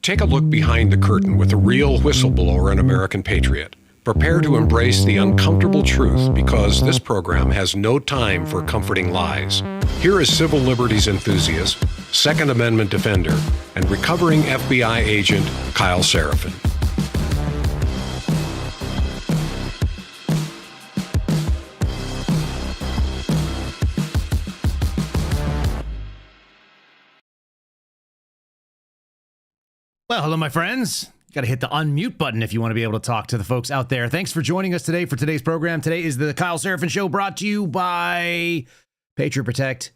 Take a look behind the curtain with a real whistleblower and American patriot. Prepare to embrace the uncomfortable truth because this program has no time for comforting lies. Here is civil liberties enthusiast, Second Amendment defender, and recovering FBI agent Kyle Seraphin. Well, hello, my friends. You got to hit the unmute button if you want to be able to talk to the folks out there. Thanks for joining us today for today's program. Today is the Kyle Seraphin Show, brought to you by Patriot Protect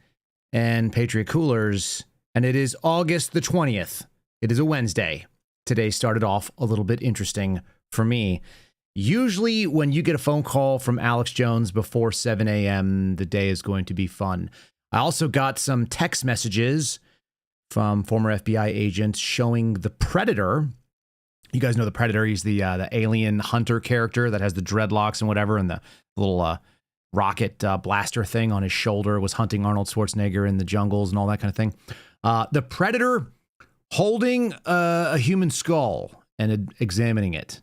and Patriot Coolers. And it is August the 20th. It is a Wednesday. Today started off a little bit interesting for me. Usually when you get a phone call from Alex Jones before 7 a.m., the day is going to be fun. I also got some text messages from former FBI agents showing the Predator. You guys know the Predator. He's the alien hunter character that has the dreadlocks and whatever, and the little rocket blaster thing on his shoulder, was hunting Arnold Schwarzenegger in the jungles and all that kind of thing. The Predator holding a human skull and examining it.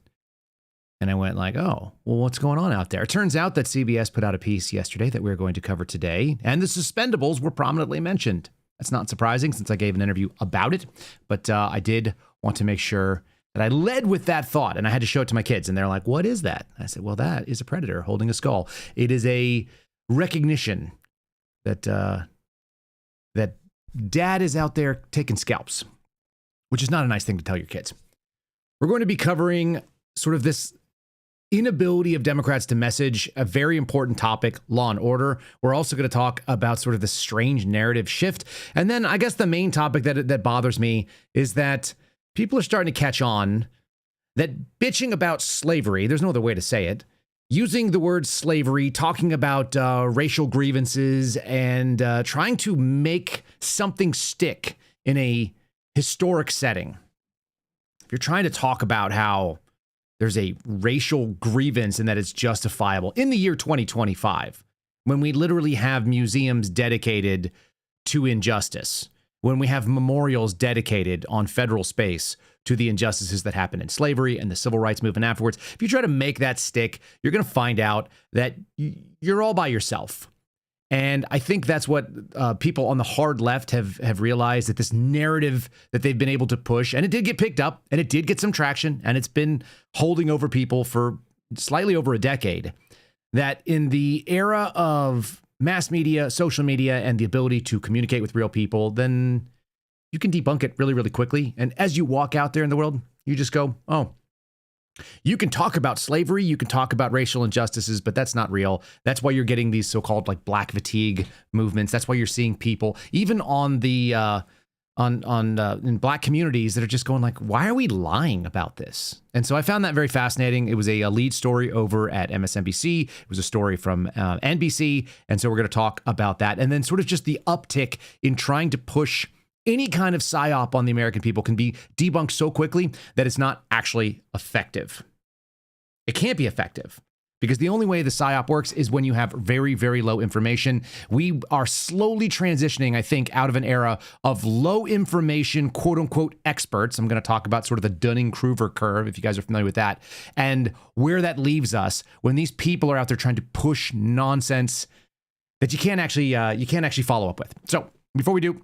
And I went like, oh, well, what's going on out there? It turns out that CBS put out a piece yesterday that we're going to cover today, and the Suspendables were prominently mentioned. That's not surprising since I gave an interview about it, but I did want to make sure that I led with that thought, and I had to show it to my kids, and they're like, what is that? I said, well, that is a predator holding a skull. It is a recognition that that dad is out there taking scalps, which is not a nice thing to tell your kids. We're going to be covering sort of this inability of Democrats to message a very important topic, law and order. We're also going to talk about sort of the strange narrative shift. And then I guess the main topic that bothers me is that people are starting to catch on that bitching about slavery, there's no other way to say it, using the word slavery, talking about racial grievances, and trying to make something stick in a historic setting. If you're trying to talk about how there's a racial grievance and that it's justifiable in the year 2025, when we literally have museums dedicated to injustice, when we have memorials dedicated on federal space to the injustices that happened in slavery and the civil rights movement afterwards. If you try to make that stick, you're going to find out that you're all by yourself. And I think that's what people on the hard left have realized, that this narrative that they've been able to push, and it did get picked up, and it did get some traction, and it's been holding over people for slightly over a decade, that in the era of mass media, social media, and the ability to communicate with real people, then you can debunk it really, really quickly. And as you walk out there in the world, you just go, oh, you can talk about slavery, you can talk about racial injustices, but that's not real. That's why you're getting these so-called like black fatigue movements. That's why you're seeing people even on the in black communities that are just going like, why are we lying about this? And so I found that very fascinating. It was a lead story over at MSNBC. It was a story from NBC. And so we're going to talk about that. And then sort of just the uptick in trying to push any kind of psyop on the American people can be debunked so quickly that it's not actually effective. It can't be effective because the only way the psyop works is when you have very, very low information. We are slowly transitioning, I think, out of an era of low information, quote unquote, experts. I'm going to talk about sort of the Dunning-Kruger curve, if you guys are familiar with that, and where that leaves us when these people are out there trying to push nonsense that you can't actually follow up with. So before we do,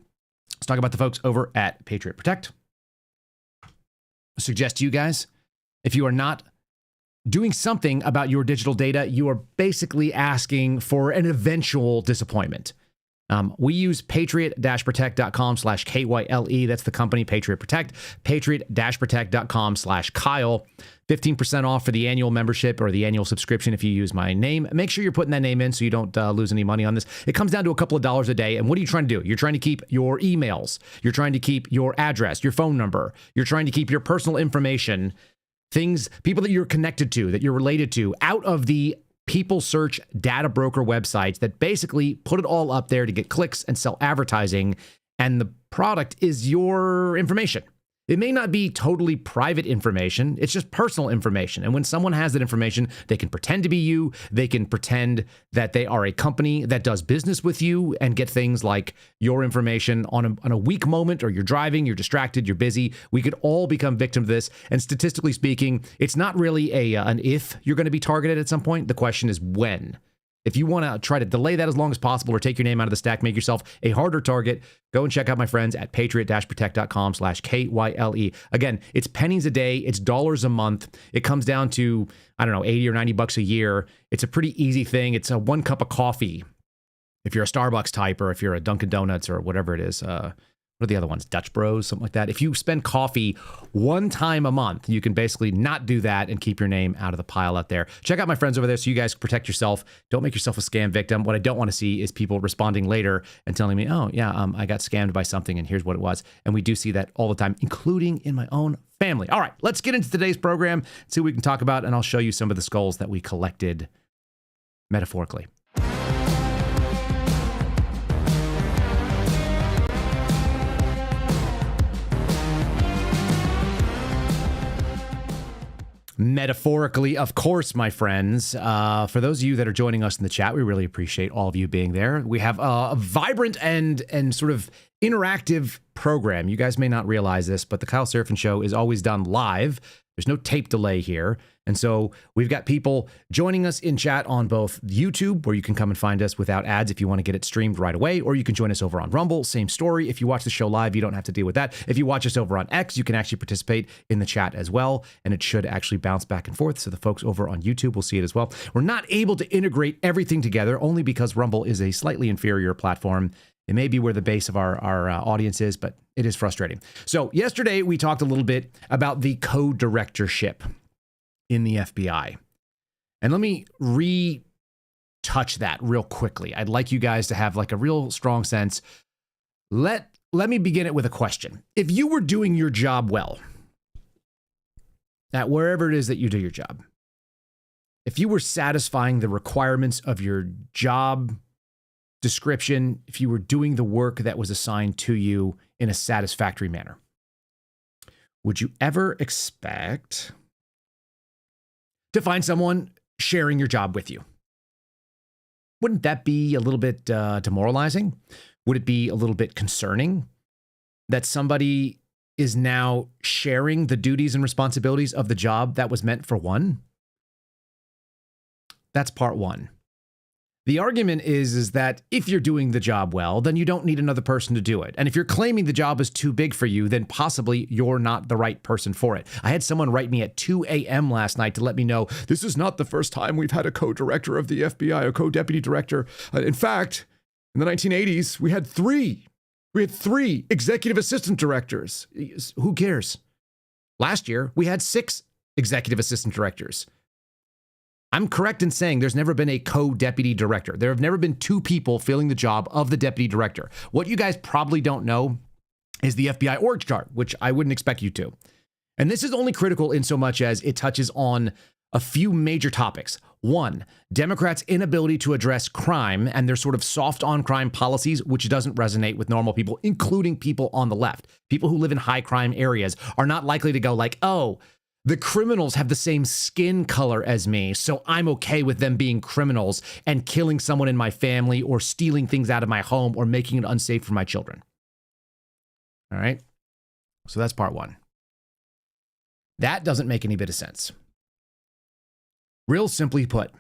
let's talk about the folks over at Patriot Protect. I suggest to you guys, if you are not doing something about your digital data, you are basically asking for an eventual disappointment. We use patriot-protect.com/KYLE. That's the company, Patriot Protect. Patriot-protect.com/Kyle. 15% off for the annual membership or the annual subscription if you use my name. Make sure you're putting that name in so you don't lose any money on this. It comes down to a couple of dollars a day. And what are you trying to do? You're trying to keep your emails. You're trying to keep your address, your phone number. You're trying to keep your personal information, things, people that you're connected to, that you're related to, out of the people search data broker websites that basically put it all up there to get clicks and sell advertising. And the product is your information. It may not be totally private information. It's just personal information. And when someone has that information, they can pretend to be you. They can pretend that they are a company that does business with you and get things like your information on a weak moment, or you're driving, you're distracted, you're busy. We could all become victims of this. And statistically speaking, it's not really an if you're going to be targeted at some point. The question is when. If you want to try to delay that as long as possible or take your name out of the stack, make yourself a harder target, go and check out my friends at patriot-protect.com/KYLE. Again, it's pennies a day. It's dollars a month. It comes down to, I don't know, 80 or 90 bucks a year. It's a pretty easy thing. It's a 1 cup of coffee if you're a Starbucks type, or if you're a Dunkin' Donuts or whatever it is. What are the other ones? Dutch Bros, something like that. If you spend coffee 1 time a month, you can basically not do that and keep your name out of the pile out there. Check out my friends over there so you guys protect yourself. Don't make yourself a scam victim. What I don't want to see is people responding later and telling me, oh, yeah, I got scammed by something and here's what it was. And we do see that all the time, including in my own family. All right, let's get into today's program, see what we can talk about, and I'll show you some of the skulls that we collected metaphorically. Metaphorically, of course, my friends. For those of you that are joining us in the chat, we really appreciate all of you being there. We have a vibrant and sort of interactive program. You guys may not realize this, but the Kyle Seraphin Show is always done live. There's no tape delay here. And so we've got people joining us in chat on both YouTube, where you can come and find us without ads if you want to get it streamed right away, or you can join us over on Rumble. Same story. If you watch the show live, you don't have to deal with that. If you watch us over on X, you can actually participate in the chat as well, and it should actually bounce back and forth, so the folks over on YouTube will see it as well. We're not able to integrate everything together, only because Rumble is a slightly inferior platform. It may be where the base of our audience is, but it is frustrating. So yesterday, we talked a little bit about the co-directorship in the FBI. And let me retouch that real quickly. I'd like you guys to have like a real strong sense. Let me begin it with a question. If you were doing your job well, at wherever it is that you do your job, if you were satisfying the requirements of your job description, if you were doing the work that was assigned to you in a satisfactory manner, would you ever expect to find someone sharing your job with you? Wouldn't that be a little bit demoralizing? Would it be a little bit concerning that somebody is now sharing the duties and responsibilities of the job that was meant for one? That's part one. The argument is that if you're doing the job well, then you don't need another person to do it. And if you're claiming the job is too big for you, then possibly you're not the right person for it. I had someone write me at 2 a.m. last night to let me know, this is not the first time we've had a co-director of the FBI, a co-deputy director. In fact, in the 1980s, we had three. We had 3 executive assistant directors. Who cares? Last year, we had 6 executive assistant directors. I'm correct in saying there's never been a co-deputy director. There have never been 2 people filling the job of the deputy director. What you guys probably don't know is the FBI org chart, which I wouldn't expect you to. And this is only critical in so much as it touches on a few major topics. 1, Democrats' inability to address crime and their sort of soft on crime policies, which doesn't resonate with normal people, including people on the left. People who live in high crime areas are not likely to go like, oh, the criminals have the same skin color as me, so I'm okay with them being criminals and killing someone in my family or stealing things out of my home or making it unsafe for my children. All right? So that's part 1. That doesn't make any bit of sense. Real simply put,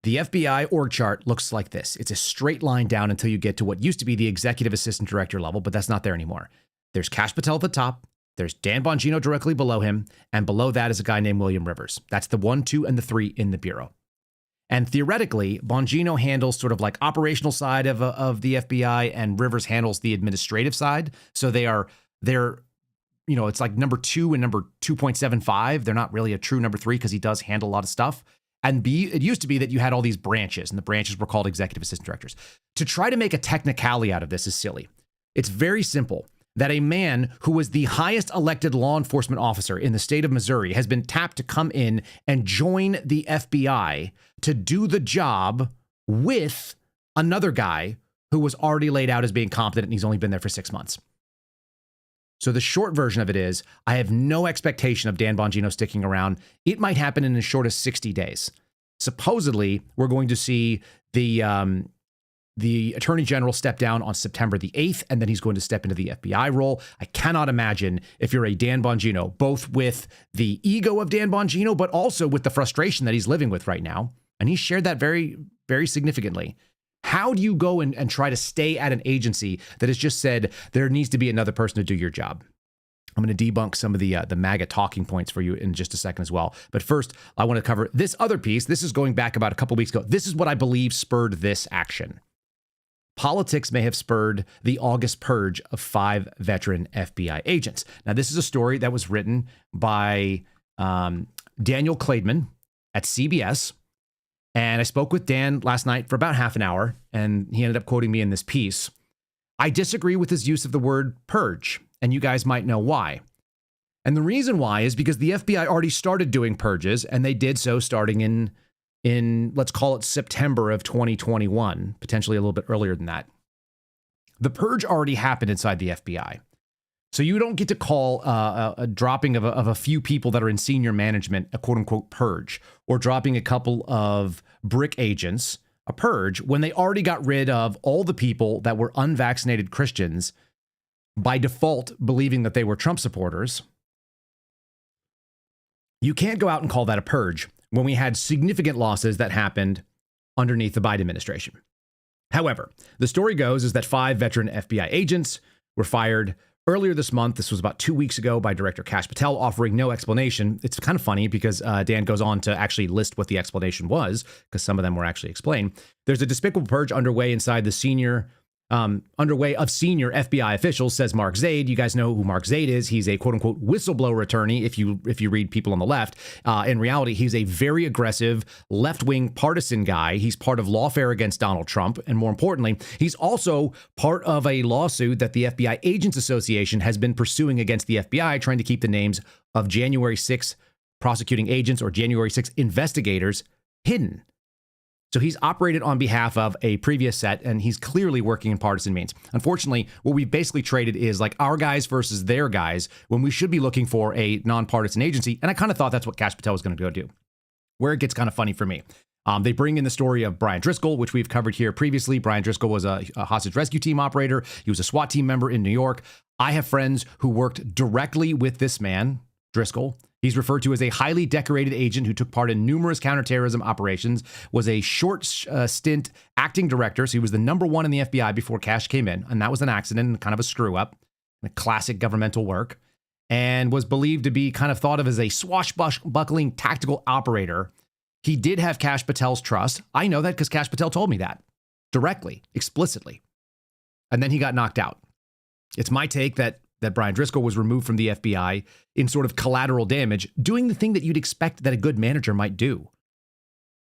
the FBI org chart looks like this. It's a straight line down until you get to what used to be the executive assistant director level, but that's not there anymore. There's Kash Patel at the top. There's Dan Bongino directly below him, and below that is a guy named William Rivers. That's the 1, 2, and the 3 in the Bureau. And theoretically, Bongino handles sort of like operational side of the FBI, and Rivers handles the administrative side. So they're, it's like number 2 and number 2.75. They're not really a true number 3 because he does handle a lot of stuff. And it used to be that you had all these branches, and the branches were called executive assistant directors. To try to make a technicality out of this is silly. It's very simple. That a man who was the highest elected law enforcement officer in the state of Missouri has been tapped to come in and join the FBI to do the job with another guy who was already laid out as being competent, and he's only been there for 6 months. So the short version of it is, I have no expectation of Dan Bongino sticking around. It might happen in as short as 60 days. Supposedly, we're going to see the Attorney General step down on September the 8th, and then he's going to step into the FBI role. I cannot imagine, if you're a Dan Bongino, both with the ego of Dan Bongino, but also with the frustration that he's living with right now. And he shared that very, very significantly. How do you go and try to stay at an agency that has just said there needs to be another person to do your job? I'm going to debunk some of the MAGA talking points for you in just a second as well. But first, I want to cover this other piece. This is going back about a couple weeks ago. This is what I believe spurred this action. Politics may have spurred the August purge of 5 veteran FBI agents. Now, this is a story that was written by Daniel Klaidman at CBS. And I spoke with Dan last night for about half an hour, and he ended up quoting me in this piece. I disagree with his use of the word purge, and you guys might know why. And the reason why is because the FBI already started doing purges, and they did so starting in let's call it September of 2021, potentially a little bit earlier than that. The purge already happened inside the FBI. So you don't get to call a dropping of a few people that are in senior management a quote-unquote purge, or dropping a couple of brick agents a purge when they already got rid of all the people that were unvaccinated Christians by default believing that they were Trump supporters. You can't go out and call that a purge when we had significant losses that happened underneath the Biden administration. However, the story goes is that 5 veteran FBI agents were fired earlier this month. This was about 2 weeks ago by Director Kash Patel, offering no explanation. It's kind of funny because Dan goes on to actually list what the explanation was, because some of them were actually explained. There's a despicable purge underway inside the senior FBI officials, says Mark Zaid. You guys know who Mark Zaid is. He's a quote unquote whistleblower attorney. If you read people on the left, in reality, he's a very aggressive left-wing partisan guy. He's part of lawfare against Donald Trump. And more importantly, he's also part of a lawsuit that the FBI Agents Association has been pursuing against the FBI, trying to keep the names of January 6th prosecuting agents or January 6th investigators hidden. So he's operated on behalf of a previous set, and he's clearly working in partisan means. Unfortunately, what we've basically traded is like our guys versus their guys when we should be looking for a nonpartisan agency. And I kind of thought that's what Kash Patel was going to go do. Where it gets kind of funny for me. They bring in the story of Brian Driscoll, which we've covered here previously. Brian Driscoll was a hostage rescue team operator. He was a SWAT team member in New York. I have friends who worked directly with this man, Driscoll. He's referred to as a highly decorated agent who took part in numerous counterterrorism operations, was a short stint acting director. So he was the #1 in the FBI before Kash came in. And that was an accident and kind of a screw up, a classic governmental work, and was believed to be kind of thought of as a swashbuckling tactical operator. He did have Kash Patel's trust. I know that because Kash Patel told me that directly, explicitly. And then he got knocked out. It's my take that Brian Driscoll was removed from the FBI in sort of collateral damage, doing the thing that you'd expect that a good manager might do,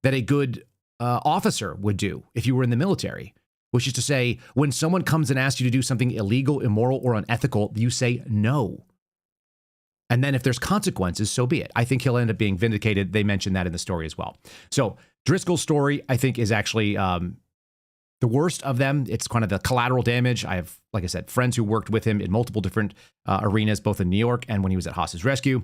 that a good officer would do if you were in the military, which is to say, when someone comes and asks you to do something illegal, immoral, or unethical, you say no. And then if there's consequences, so be it. I think he'll end up being vindicated. They mentioned that in the story as well. So Driscoll's story, I think, is actually the worst of them. It's kind of the collateral damage. I have, like I said, friends who worked with him in multiple different arenas, both in New York and when he was at hostage rescue.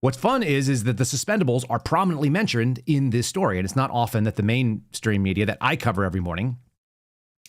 What's fun is that the suspendables are prominently mentioned in this story. And it's not often that the mainstream media that I cover every morning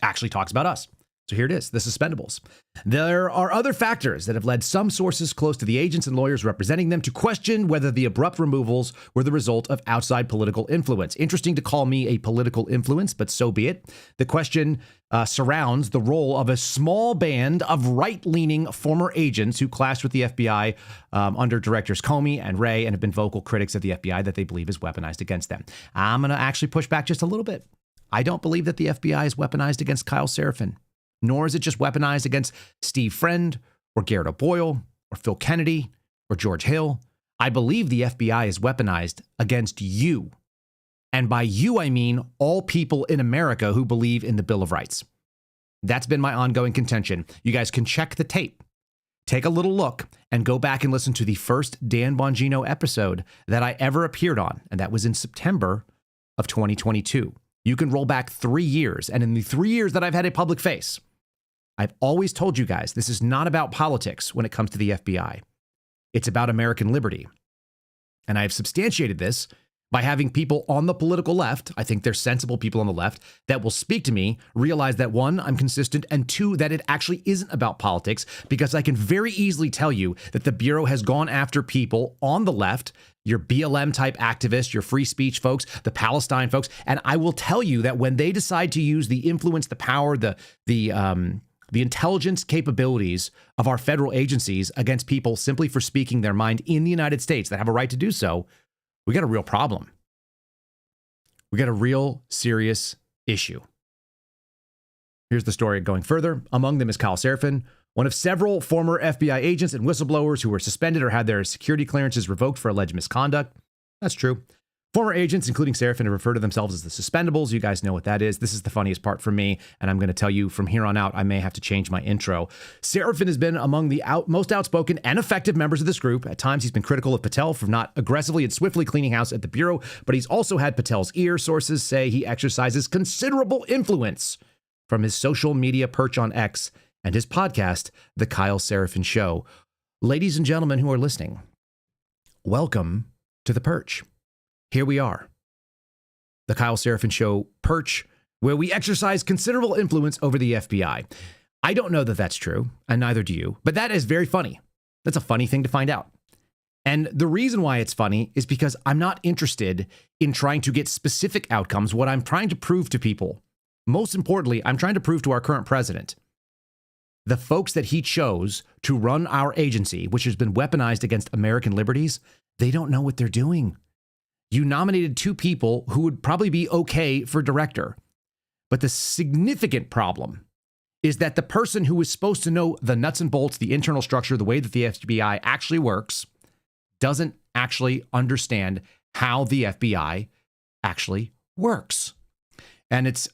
actually talks about us. So here it is, the suspendables. There are other factors that have led some sources close to the agents and lawyers representing them to question whether the abrupt removals were the result of outside political influence. Interesting to call me a political influence, but so be it. The question surrounds the role of a small band of right-leaning former agents who clashed with the FBI under directors Comey and Wray and have been vocal critics of the FBI that they believe is weaponized against them. I'm going to actually push back just a little bit. I don't believe that the FBI is weaponized against Kyle Seraphin. Nor is it just weaponized against Steve Friend or Garrett O'Boyle or Phil Kennedy or George Hill. I believe the FBI is weaponized against you. And by you, I mean all people in America who believe in the Bill of Rights. That's been my ongoing contention. You guys can check the tape, take a little look, and go back and listen to the first Dan Bongino episode that I ever appeared on. And that was in September of 2022. You can roll back 3 years. And in the 3 years that I've had a public face, I've always told you guys, this is not about politics when it comes to the FBI. It's about American liberty. And I've substantiated this by having people on the political left, I think they're sensible people on the left, that will speak to me, realize that one, I'm consistent, and two, that it actually isn't about politics, because I can very easily tell you that the Bureau has gone after people on the left, your BLM type activists, your free speech folks, the Palestine folks, and I will tell you that when they decide to use the influence, the power, the intelligence capabilities of our federal agencies against people simply for speaking their mind in the United States that have a right to do so, we got a real problem. We got a real serious issue. Here's the story going further. Among them is Kyle Seraphin, one of several former FBI agents and whistleblowers who were suspended or had their security clearances revoked for alleged misconduct. That's true. Former agents, including Seraphin, have referred to themselves as the suspendables. You guys know what that is. This is the funniest part for me, and I'm going to tell you from here on out, I may have to change my intro. Seraphin has been among the most outspoken and effective members of this group. At times, he's been critical of Patel for not aggressively and swiftly cleaning house at the Bureau, but he's also had Patel's ear. Sources say he exercises considerable influence from his social media perch on X and his podcast, The Kyle Seraphin Show. Ladies and gentlemen who are listening, welcome to The Perch. Here we are, the Kyle Seraphin Show perch, where we exercise considerable influence over the FBI. I don't know that that's true, and neither do you, but that is very funny. That's a funny thing to find out. And the reason why it's funny is because I'm not interested in trying to get specific outcomes. What I'm trying to prove to people, most importantly, I'm trying to prove to our current president, the folks that he chose to run our agency, which has been weaponized against American liberties, they don't know what they're doing. You nominated two people who would probably be okay for director. But the significant problem is that the person who is supposed to know the nuts and bolts, the internal structure, the way that the FBI actually works, doesn't actually understand how the FBI actually works. And it's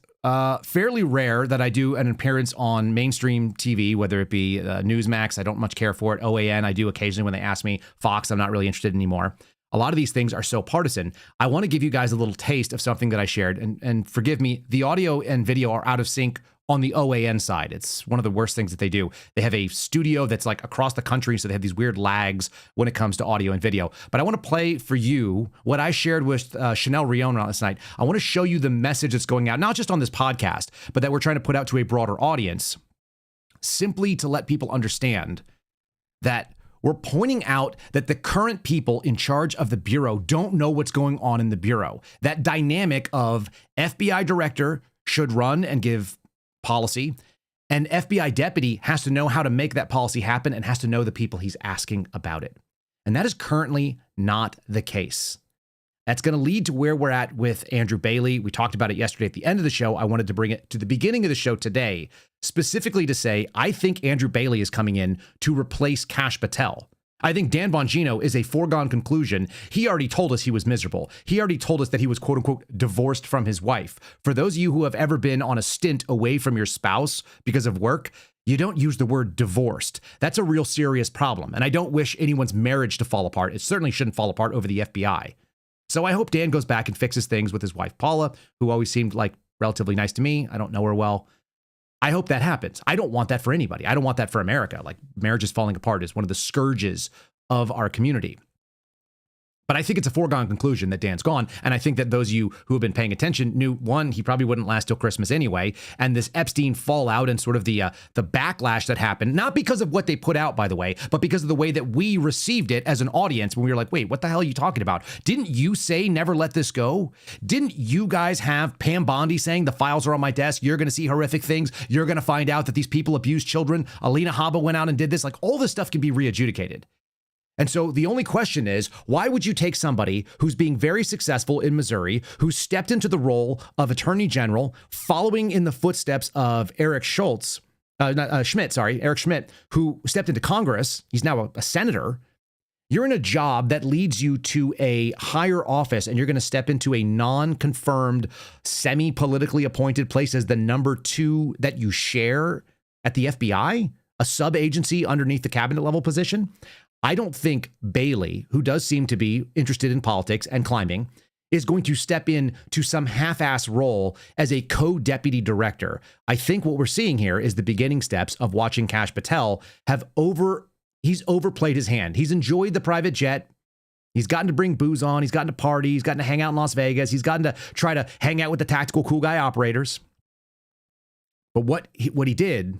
fairly rare that I do an appearance on mainstream TV, whether it be Newsmax, I don't much care for it, OAN, I do occasionally when they ask me, Fox, I'm not really interested anymore. A lot of these things are so partisan. I want to give you guys a little taste of something that I shared. And forgive me, the audio and video are out of sync on the OAN side. It's one of the worst things that they do. They have a studio that's like across the country, so they have these weird lags when it comes to audio and video. But I want to play for you what I shared with Chanel Rion last night. I want to show you the message that's going out, not just on this podcast, but that we're trying to put out to a broader audience, simply to let people understand that we're pointing out that the current people in charge of the Bureau don't know what's going on in the Bureau. That dynamic of FBI director should run and give policy, and FBI deputy has to know how to make that policy happen and has to know the people he's asking about it. And that is currently not the case. That's going to lead to where we're at with Andrew Bailey. We talked about it yesterday at the end of the show. I wanted to bring it to the beginning of the show today, specifically to say, I think Andrew Bailey is coming in to replace Kash Patel. I think Dan Bongino is a foregone conclusion. He already told us he was miserable. He already told us that he was, quote unquote, divorced from his wife. For those of you who have ever been on a stint away from your spouse because of work, you don't use the word divorced. That's a real serious problem. And I don't wish anyone's marriage to fall apart. It certainly shouldn't fall apart over the FBI. So I hope Dan goes back and fixes things with his wife, Paula, who always seemed like relatively nice to me. I don't know her well. I hope that happens. I don't want that for anybody. I don't want that for America. Like, marriage is falling apart is one of the scourges of our community. But I think it's a foregone conclusion that Dan's gone. And I think that those of you who have been paying attention knew, one, he probably wouldn't last till Christmas anyway. And this Epstein fallout and sort of the backlash that happened, not because of what they put out, by the way, but because of the way that we received it as an audience when we were like, wait, what the hell are you talking about? Didn't you say never let this go? Didn't you guys have Pam Bondi saying the files are on my desk? You're going to see horrific things. You're going to find out that these people abuse children. Alina Habba went out and did this. Like, all this stuff can be readjudicated. And so the only question is, why would you take somebody who's being very successful in Missouri, who stepped into the role of attorney general, following in the footsteps of Eric Schmidt, who stepped into Congress? He's now a senator. You're in a job that leads you to a higher office, and you're going to step into a non-confirmed, semi-politically appointed place as the number 2 that you share at the FBI, a sub-agency underneath the cabinet level position. I don't think Bailey, who does seem to be interested in politics and climbing, is going to step in to some half-ass role as a co-deputy director. I think what we're seeing here is the beginning steps of watching Kash Patel he's overplayed his hand. He's enjoyed the private jet. He's gotten to bring booze on. He's gotten to party. He's gotten to hang out in Las Vegas. He's gotten to try to hang out with the tactical cool guy operators. But what he did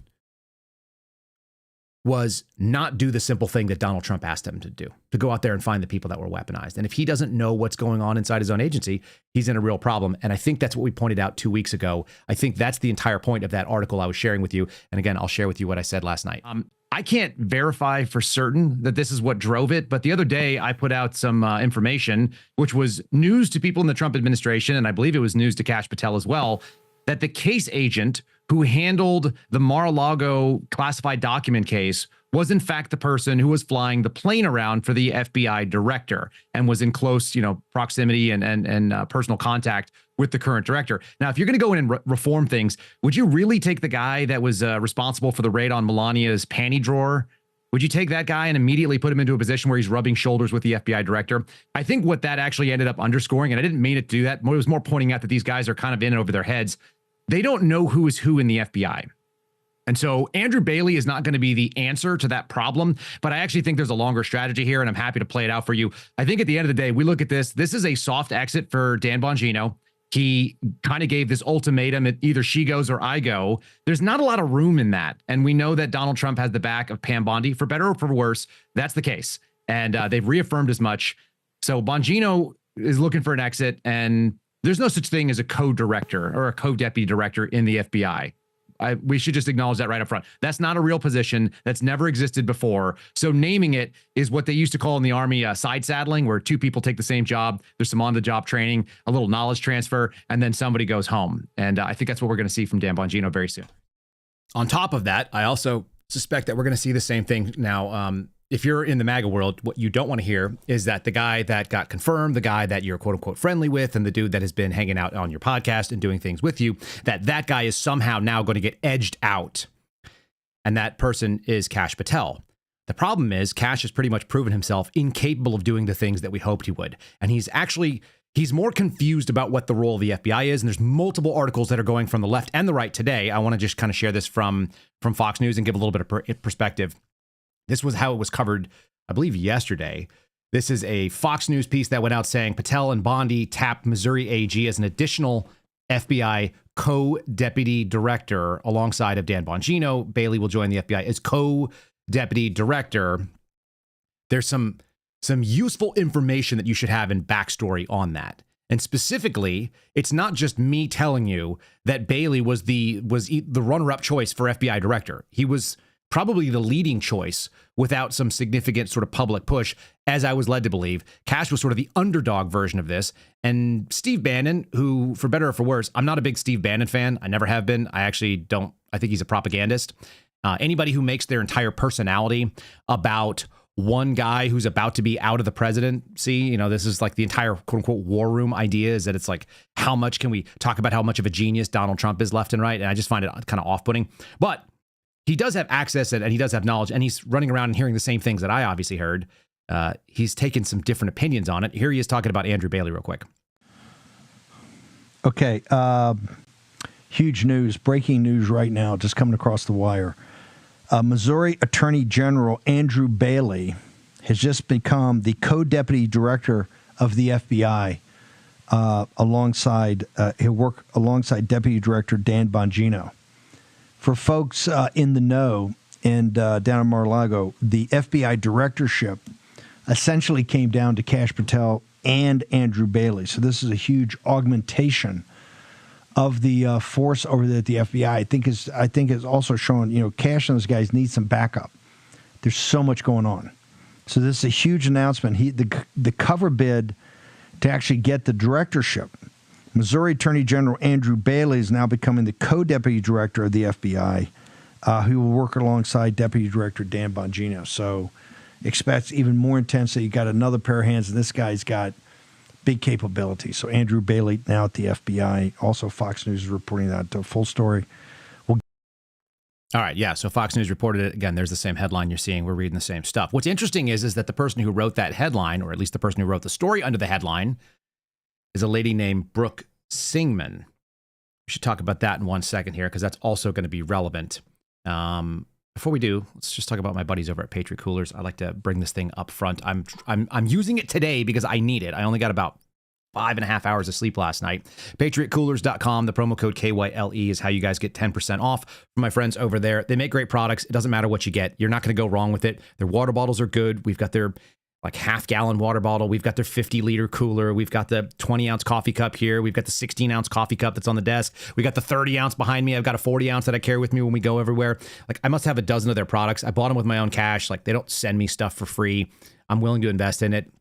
was not do the simple thing that Donald Trump asked him to do, to go out there and find the people that were weaponized. And if he doesn't know what's going on inside his own agency, he's in a real problem. And I think that's what we pointed out 2 weeks ago. I think that's the entire point of that article I was sharing with you. And again, I'll share with you what I said last night. I can't verify for certain that this is what drove it, but the other day I put out some information, which was news to people in the Trump administration, and I believe it was news to Kash Patel as well, that the case agent who handled the Mar-a-Lago classified document case was in fact the person who was flying the plane around for the FBI director and was in close, proximity and personal contact with the current director. Now, if you're going to go in and reform things, would you really take the guy that was responsible for the raid on Melania's panty drawer? Would you take that guy and immediately put him into a position where he's rubbing shoulders with the FBI director? I think what that actually ended up underscoring, and I didn't mean it to do that, it was more pointing out that these guys are kind of in over their heads. They don't know who is who in the FBI. And so Andrew Bailey is not going to be the answer to that problem, but I actually think there's a longer strategy here, and I'm happy to play it out for you. I think at the end of the day, we look at this. This is a soft exit for Dan Bongino. He kind of gave this ultimatum, either she goes or I go. There's not a lot of room in that. And we know that Donald Trump has the back of Pam Bondi. For better or for worse, that's the case. And they've reaffirmed as much. So Bongino is looking for an exit, and there's no such thing as a co-director or a co-deputy director in the FBI. We should just acknowledge that right up front. That's not a real position. That's never existed before. So naming it is what they used to call in the Army side saddling, where two people take the same job. There's some on-the-job training, a little knowledge transfer, and then somebody goes home. And I think that's what we're going to see from Dan Bongino very soon. On top of that, I also suspect that we're going to see the same thing now. If you're in the MAGA world, what you don't want to hear is that the guy that got confirmed, the guy that you're quote unquote friendly with, and the dude that has been hanging out on your podcast and doing things with you, that guy is somehow now going to get edged out. And that person is Kash Patel. The problem is Kash has pretty much proven himself incapable of doing the things that we hoped he would. And he's more confused about what the role of the FBI is. And there's multiple articles that are going from the left and the right today. I want to just kind of share this from Fox News and give a little bit of perspective. This was how it was covered, I believe, yesterday. This is a Fox News piece that went out saying Patel and Bondi tapped Missouri AG as an additional FBI co-deputy director alongside of Dan Bongino. Bailey will join the FBI as co-deputy director. There's some useful information that you should have in backstory on that. And specifically, it's not just me telling you that Bailey was the runner-up choice for FBI director. He was probably the leading choice without some significant sort of public push, as I was led to believe. Kash was sort of the underdog version of this. And Steve Bannon, who, for better or for worse, I'm not a big Steve Bannon fan. I never have been. I think he's a propagandist. Anybody who makes their entire personality about one guy who's about to be out of the presidency, this is like the entire quote unquote war room idea, is that it's like, how much can we talk about how much of a genius Donald Trump is left and right? And I just find it kind of off-putting. But he does have access and he does have knowledge, and he's running around and hearing the same things that I obviously heard. He's taken some different opinions on it. Here he is talking about Andrew Bailey real quick. Okay. Huge news, breaking news right now, just coming across the wire. Missouri Attorney General Andrew Bailey has just become the co-deputy director of the FBI he'll work alongside Deputy Director Dan Bongino. For folks in the know and down in Mar-a-Lago, the FBI directorship essentially came down to Kash Patel and Andrew Bailey. So this is a huge augmentation of the force over there at the FBI. I think is also showing, Kash and those guys need some backup. There's so much going on. So this is a huge announcement. The cover bid to actually get the directorship. Missouri Attorney General Andrew Bailey is now becoming the co-deputy director of the FBI, who will work alongside Deputy Director Dan Bongino. So expect even more intensity. You got another pair of hands, and this guy's got big capability. So Andrew Bailey now at the FBI. Also, Fox News is reporting that full story. All right, yeah, so Fox News reported it. Again, there's the same headline you're seeing. We're reading the same stuff. What's interesting is that the person who wrote that headline, or at least the person who wrote the story under the headline, is a lady named Brooke Singman. We should talk about that in 1 second here because that's also going to be relevant. Before we do, let's just talk about my buddies over at Patriot Coolers. I like to bring this thing up front. I'm using it today because I need it. I only got about 5.5 hours of sleep last night. PatriotCoolers.com. The promo code KYLE is how you guys get 10% off from my friends over there. They make great products. It doesn't matter what you get. You're not going to go wrong with it. Their water bottles are good. We've got their like half-gallon water bottle. We've got their 50-liter cooler. We've got the 20-ounce coffee cup here. We've got the 16-ounce coffee cup that's on the desk. We got the 30-ounce behind me. I've got a 40-ounce that I carry with me when we go everywhere. Like, I must have a dozen of their products. I bought them with my own cash. Like, they don't send me stuff for free. I'm willing to invest in it.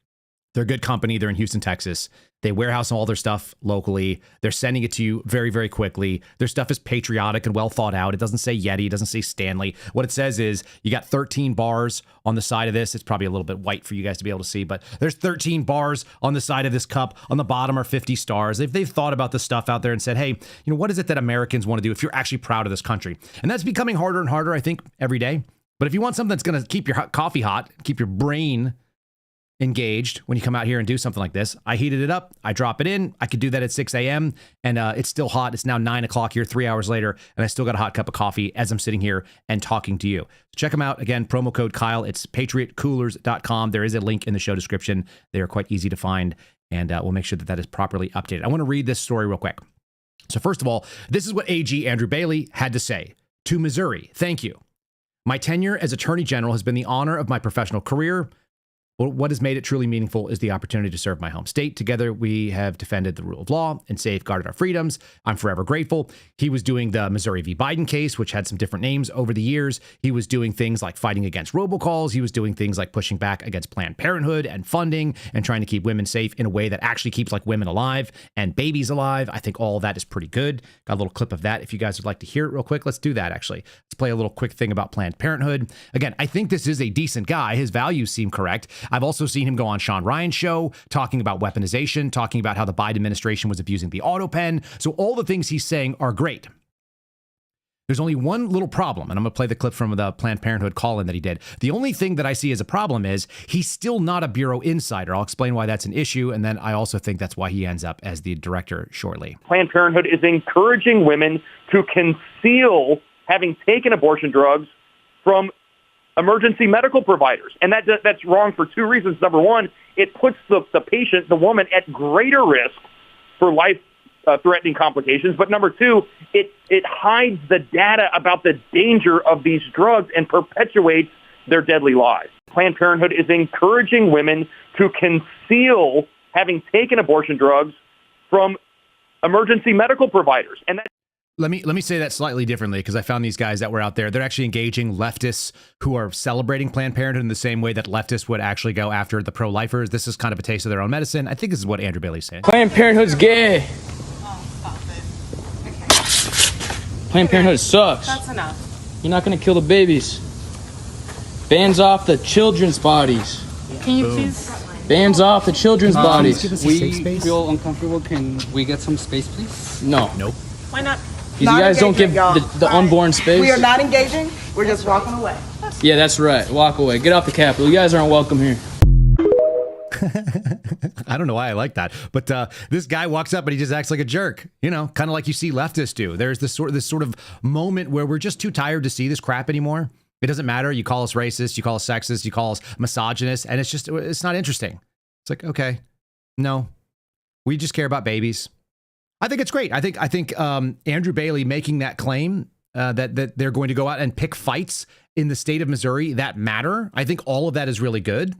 They're a good company. They're in Houston, Texas. They warehouse all their stuff locally. They're sending it to you very, very quickly. Their stuff is patriotic and well thought out. It doesn't say Yeti. It doesn't say Stanley. What it says is you got 13 bars on the side of this. It's probably a little bit white for you guys to be able to see, but there's 13 bars on the side of this cup. On the bottom are 50 stars. They've thought about the stuff out there and said, hey, what is it that Americans want to do if you're actually proud of this country? And that's becoming harder and harder, I think, every day. But if you want something that's going to keep your coffee hot, keep your brain engaged when you come out here and do something like this. I heated it up. I drop it in. I could do that at 6 a.m. and it's still hot. It's now 9 o'clock here, 3 hours later, and I still got a hot cup of coffee as I'm sitting here and talking to you. Check them out. Again, promo code Kyle. It's patriotcoolers.com. There is a link in the show description. They are quite easy to find, and we'll make sure that that is properly updated. I want to read this story real quick. So first of all, this is what AG Andrew Bailey had to say. To Missouri, thank you. My tenure as Attorney General has been the honor of my professional career. What has made it truly meaningful is the opportunity to serve my home state. Together, we have defended the rule of law and safeguarded our freedoms. I'm forever grateful. He was doing the Missouri v. Biden case, which had some different names over the years. He was doing things like fighting against robocalls. He was doing things like pushing back against Planned Parenthood and funding and trying to keep women safe in a way that actually keeps like women alive and babies alive. I think all of that is pretty good. Got a little clip of that if you guys would like to hear it real quick. Let's do that, actually. Let's play a little quick thing about Planned Parenthood. Again, I think this is a decent guy. His values seem correct. I've also seen him go on Sean Ryan's show, talking about weaponization, talking about how the Biden administration was abusing the auto pen. So all the things he's saying are great. There's only one little problem, and I'm going to play the clip from the Planned Parenthood call-in that he did. The only thing that I see as a problem is he's still not a Bureau insider. I'll explain why that's an issue, and then I also think that's why he ends up as the director shortly. Planned Parenthood is encouraging women to conceal having taken abortion drugs from emergency medical providers. And that's wrong for two reasons. Number one, it puts the patient, the woman, at greater risk for life-threatening complications. But number two, it hides the data about the danger of these drugs and perpetuates their deadly lies. Planned Parenthood is encouraging women to conceal having taken abortion drugs from emergency medical providers. And that Let me say that slightly differently, because I found these guys that were out there. They're actually engaging leftists who are celebrating Planned Parenthood in the same way that leftists would actually go after the pro-lifers. This is kind of a taste of their own medicine. I think this is what Andrew Bailey's saying. Planned Parenthood's gay. Oh, stop it. Okay. Planned Parenthood sucks. That's enough. You're not going to kill the babies. Bans off the children's bodies. Can you please? Bans off the children's bodies. We feel uncomfortable. Can we get some space, please? No. Nope. Why not? You guys don't give the unborn space. We are not engaging. We're just walking away. Yeah, that's right. Walk away. Get off the Capitol. You guys aren't welcome here. I don't know why I like that, but this guy walks up and he just acts like a jerk, kind of like you see leftists do. There's this sort of moment where we're just too tired to see this crap anymore. It doesn't matter. You call us racist, you call us sexist, you call us misogynist, and it's not interesting. It's like, okay, no, we just care about babies. I think it's great. I think Andrew Bailey making that claim that they're going to go out and pick fights in the state of Missouri that matter. I think all of that is really good.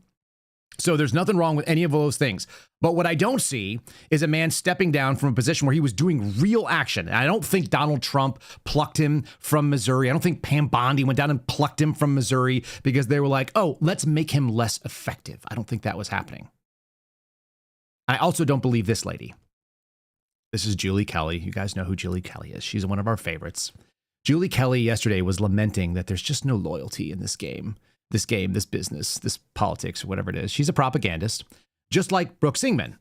So there's nothing wrong with any of those things. But what I don't see is a man stepping down from a position where he was doing real action. And I don't think Donald Trump plucked him from Missouri. I don't think Pam Bondi went down and plucked him from Missouri because they were like, oh, let's make him less effective. I don't think that was happening. I also don't believe this lady. This is Julie Kelly. You guys know who Julie Kelly is. She's one of our favorites. Julie Kelly yesterday was lamenting that there's just no loyalty in this game, this business, this politics, whatever it is. She's a propagandist, just like Brooke Singman.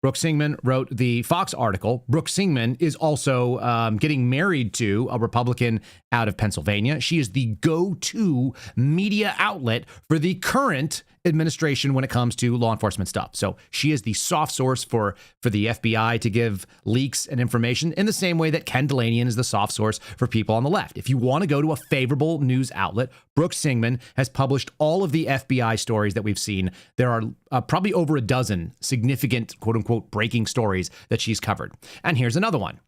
Brooke Singman wrote the Fox article. Brooke Singman is also getting married to a Republican out of Pennsylvania. She is the go-to media outlet for the current administration when it comes to law enforcement stuff. So she is the soft source for the FBI to give leaks and information in the same way that Ken Delanian is the soft source for people on the left. If you want to go to a favorable news outlet, Brooke Singman has published all of the FBI stories that we've seen. There are probably over a dozen significant, quote unquote, breaking stories that she's covered. And here's another one.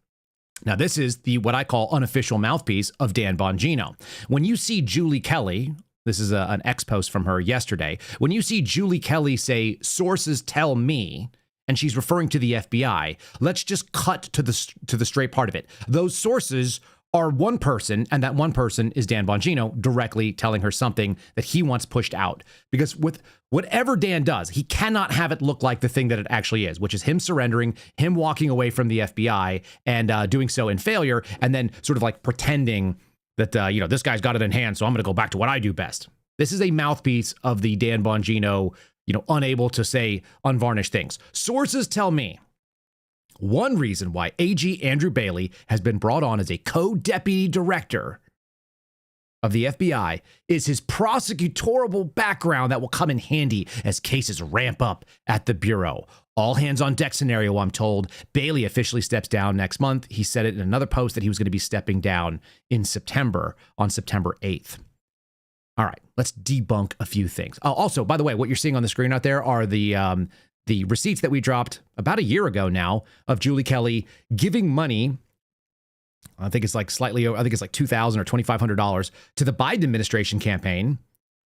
Now, this is the what I call unofficial mouthpiece of Dan Bongino. When you see Julie Kelly, this is an X post from her yesterday. When you see Julie Kelly say, sources tell me, and she's referring to the FBI, let's just cut to the straight part of it. Those sources are one person, and that one person is Dan Bongino directly telling her something that he wants pushed out. Because with whatever Dan does, he cannot have it look like the thing that it actually is, which is him surrendering, him walking away from the FBI and doing so in failure, and then sort of like pretending that, this guy's got it in hand, so I'm going to go back to what I do best. This is a mouthpiece of the Dan Bongino, unable to say unvarnished things. Sources tell me one reason why AG Andrew Bailey has been brought on as a co-deputy director of the FBI is his prosecutorial background that will come in handy as cases ramp up at the Bureau. All hands on deck scenario, I'm told. Bailey officially steps down next month. He said it in another post that he was going to be stepping down in September, on September 8th. All right, let's debunk a few things. Also, by the way, what you're seeing on the screen out there are the receipts that we dropped about a year ago now of Julie Kelly giving money. I think it's like $2,000 or $2,500 to the Biden administration campaign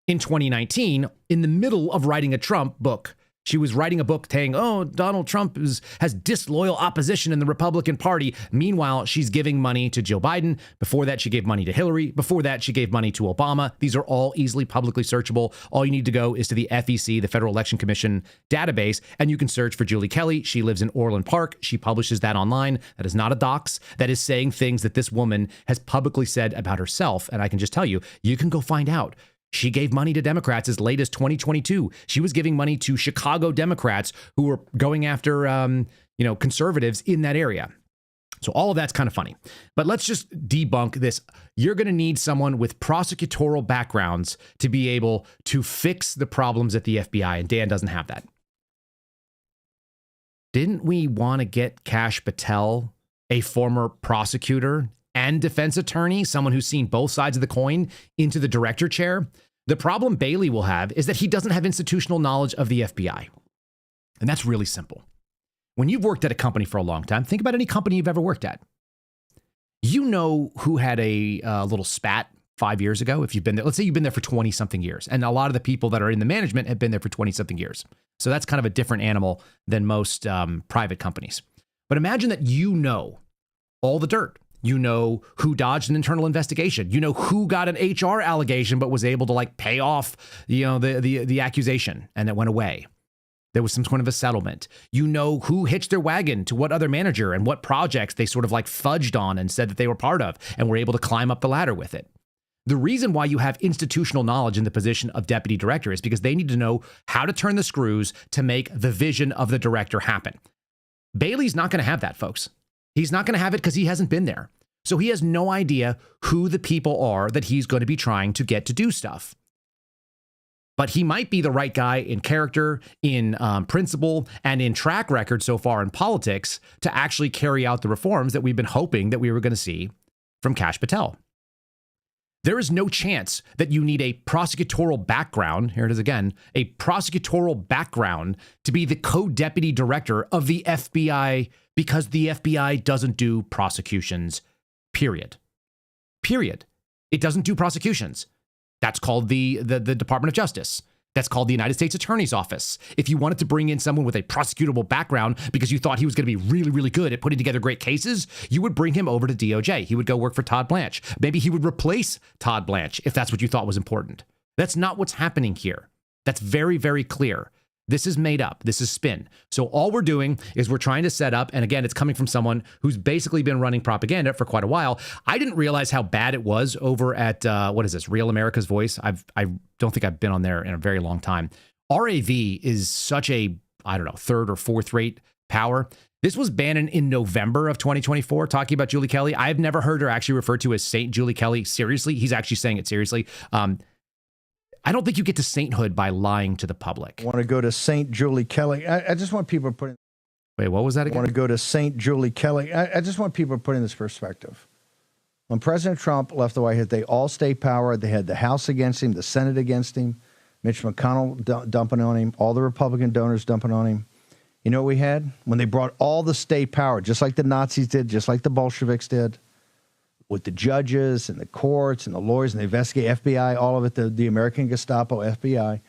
in 2019 in the middle of writing a Trump book. She was writing a book saying, Donald Trump has disloyal opposition in the Republican Party. Meanwhile, she's giving money to Joe Biden. Before that, she gave money to Hillary. Before that, she gave money to Obama. These are all easily publicly searchable. All you need to go is to the FEC, the Federal Election Commission database, and you can search for Julie Kelly. She lives in Orland Park. She publishes that online. That is not a dox. That is saying things that this woman has publicly said about herself. And I can just tell you, you can go find out. She gave money to Democrats as late as 2022. She was giving money to Chicago Democrats who were going after, conservatives in that area. So all of that's kind of funny. But let's just debunk this. You're going to need someone with prosecutorial backgrounds to be able to fix the problems at the FBI, and Dan doesn't have that. Didn't we want to get Kash Patel, a former prosecutor and defense attorney, someone who's seen both sides of the coin, into the director chair? The problem Bailey will have is that he doesn't have institutional knowledge of the FBI. And that's really simple. When you've worked at a company for a long time, think about any company you've ever worked at. You know who had a little spat 5 years ago if you've been there. Let's say you've been there for 20 something years. And a lot of the people that are in the management have been there for 20 something years. So that's kind of a different animal than most private companies. But imagine that you know all the dirt. You know who dodged an internal investigation. You know who got an HR allegation but was able to pay off, the accusation, and it went away. There was some kind of a settlement. You know who hitched their wagon to what other manager and what projects they sort of fudged on and said that they were part of and were able to climb up the ladder with it. The reason why you have institutional knowledge in the position of deputy director is because they need to know how to turn the screws to make the vision of the director happen. Bailey's not going to have that, folks. He's not going to have it because he hasn't been there. So he has no idea who the people are that he's going to be trying to get to do stuff. But he might be the right guy in character, in principle, and in track record so far in politics to actually carry out the reforms that we've been hoping that we were going to see from Kash Patel. There is no chance that you need a prosecutorial background, here it is again, a prosecutorial background to be the co-deputy director of the FBI because the FBI doesn't do prosecutions, period. Period. It doesn't do prosecutions. That's called the Department of Justice. That's called the United States Attorney's Office. If you wanted to bring in someone with a prosecutable background because you thought he was going to be really, really good at putting together great cases, you would bring him over to DOJ. He would go work for Todd Blanche. Maybe he would replace Todd Blanche if that's what you thought was important. That's not what's happening here. That's very, very clear. This is made up. This is spin. So all we're doing is we're trying to set up, and again, it's coming from someone who's basically been running propaganda for quite a while. I didn't realize how bad it was over at, what is this, Real America's Voice? I don't think I've been on there in a very long time. RAV is such a, third or fourth rate power. This was Bannon in November of 2024 talking about Julie Kelly. I've never heard her actually referred to as Saint Julie Kelly seriously. He's actually saying it seriously. I don't think you get to sainthood by lying to the public. I want to go to St. Julie Kelly. I just want people to put in. Wait, what was that again? I want to go to St. Julie Kelly. I just want people to put in this perspective. When President Trump left the White House, they all state power. They had the House against him, the Senate against him, Mitch McConnell dumping on him, all the Republican donors dumping on him. You know what we had? When they brought all the state power, just like the Nazis did, just like the Bolsheviks did, with the judges and the courts and the lawyers and the investigative FBI, all of it, the American Gestapo, FBI.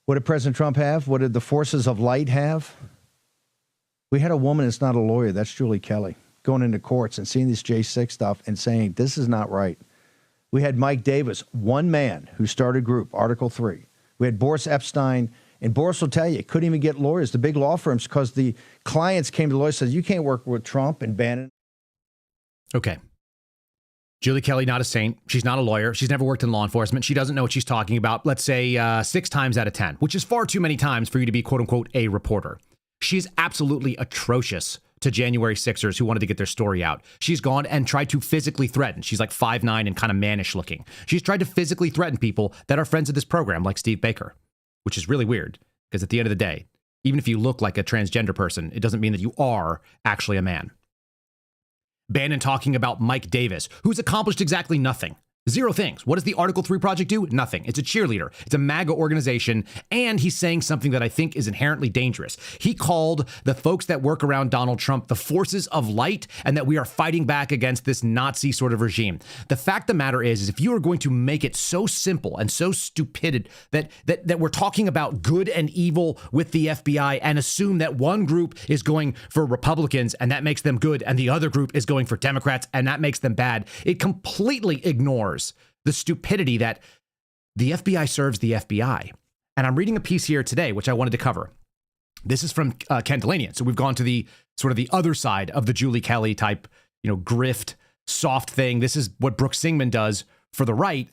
What did President Trump have? What did the forces of light have? We had a woman that's not a lawyer. That's Julie Kelly, going into courts and seeing this J6 stuff and saying, this is not right. We had Mike Davis, one man who started a group, Article 3. We had Boris Epstein, and Boris will tell you, couldn't even get lawyers, the big law firms, because the clients came to the lawyers and said, you can't work with Trump and Bannon. Okay. Julie Kelly, not a saint. She's not a lawyer. She's never worked in law enforcement. She doesn't know what she's talking about, let's say 6 times out of 10, which is far too many times for you to be, quote unquote, a reporter. She's absolutely atrocious to January 6ers who wanted to get their story out. She's gone and tried to physically threaten. She's like 5'9" and kind of mannish looking. She's tried to physically threaten people that are friends of this program, like Steve Baker, which is really weird because at the end of the day, even if you look like a transgender person, it doesn't mean that you are actually a man. Bannon talking about Mike Davis, who's accomplished exactly nothing. 0 things. What does the Article 3 Project do? Nothing. It's a cheerleader. It's a MAGA organization. And he's saying something that I think is inherently dangerous. He called the folks that work around Donald Trump the forces of light and that we are fighting back against this Nazi sort of regime. The fact of the matter is if you are going to make it so simple and so stupid that we're talking about good and evil with the FBI and assume that one group is going for Republicans and that makes them good and the other group is going for Democrats and that makes them bad, it completely ignores the stupidity that the FBI serves the FBI. And I'm reading a piece here today, which I wanted to cover. This is from Ken Delanian. So we've gone to the sort of the other side of the Julie Kelly type, grift, soft thing. This is what Brooke Singman does for the right.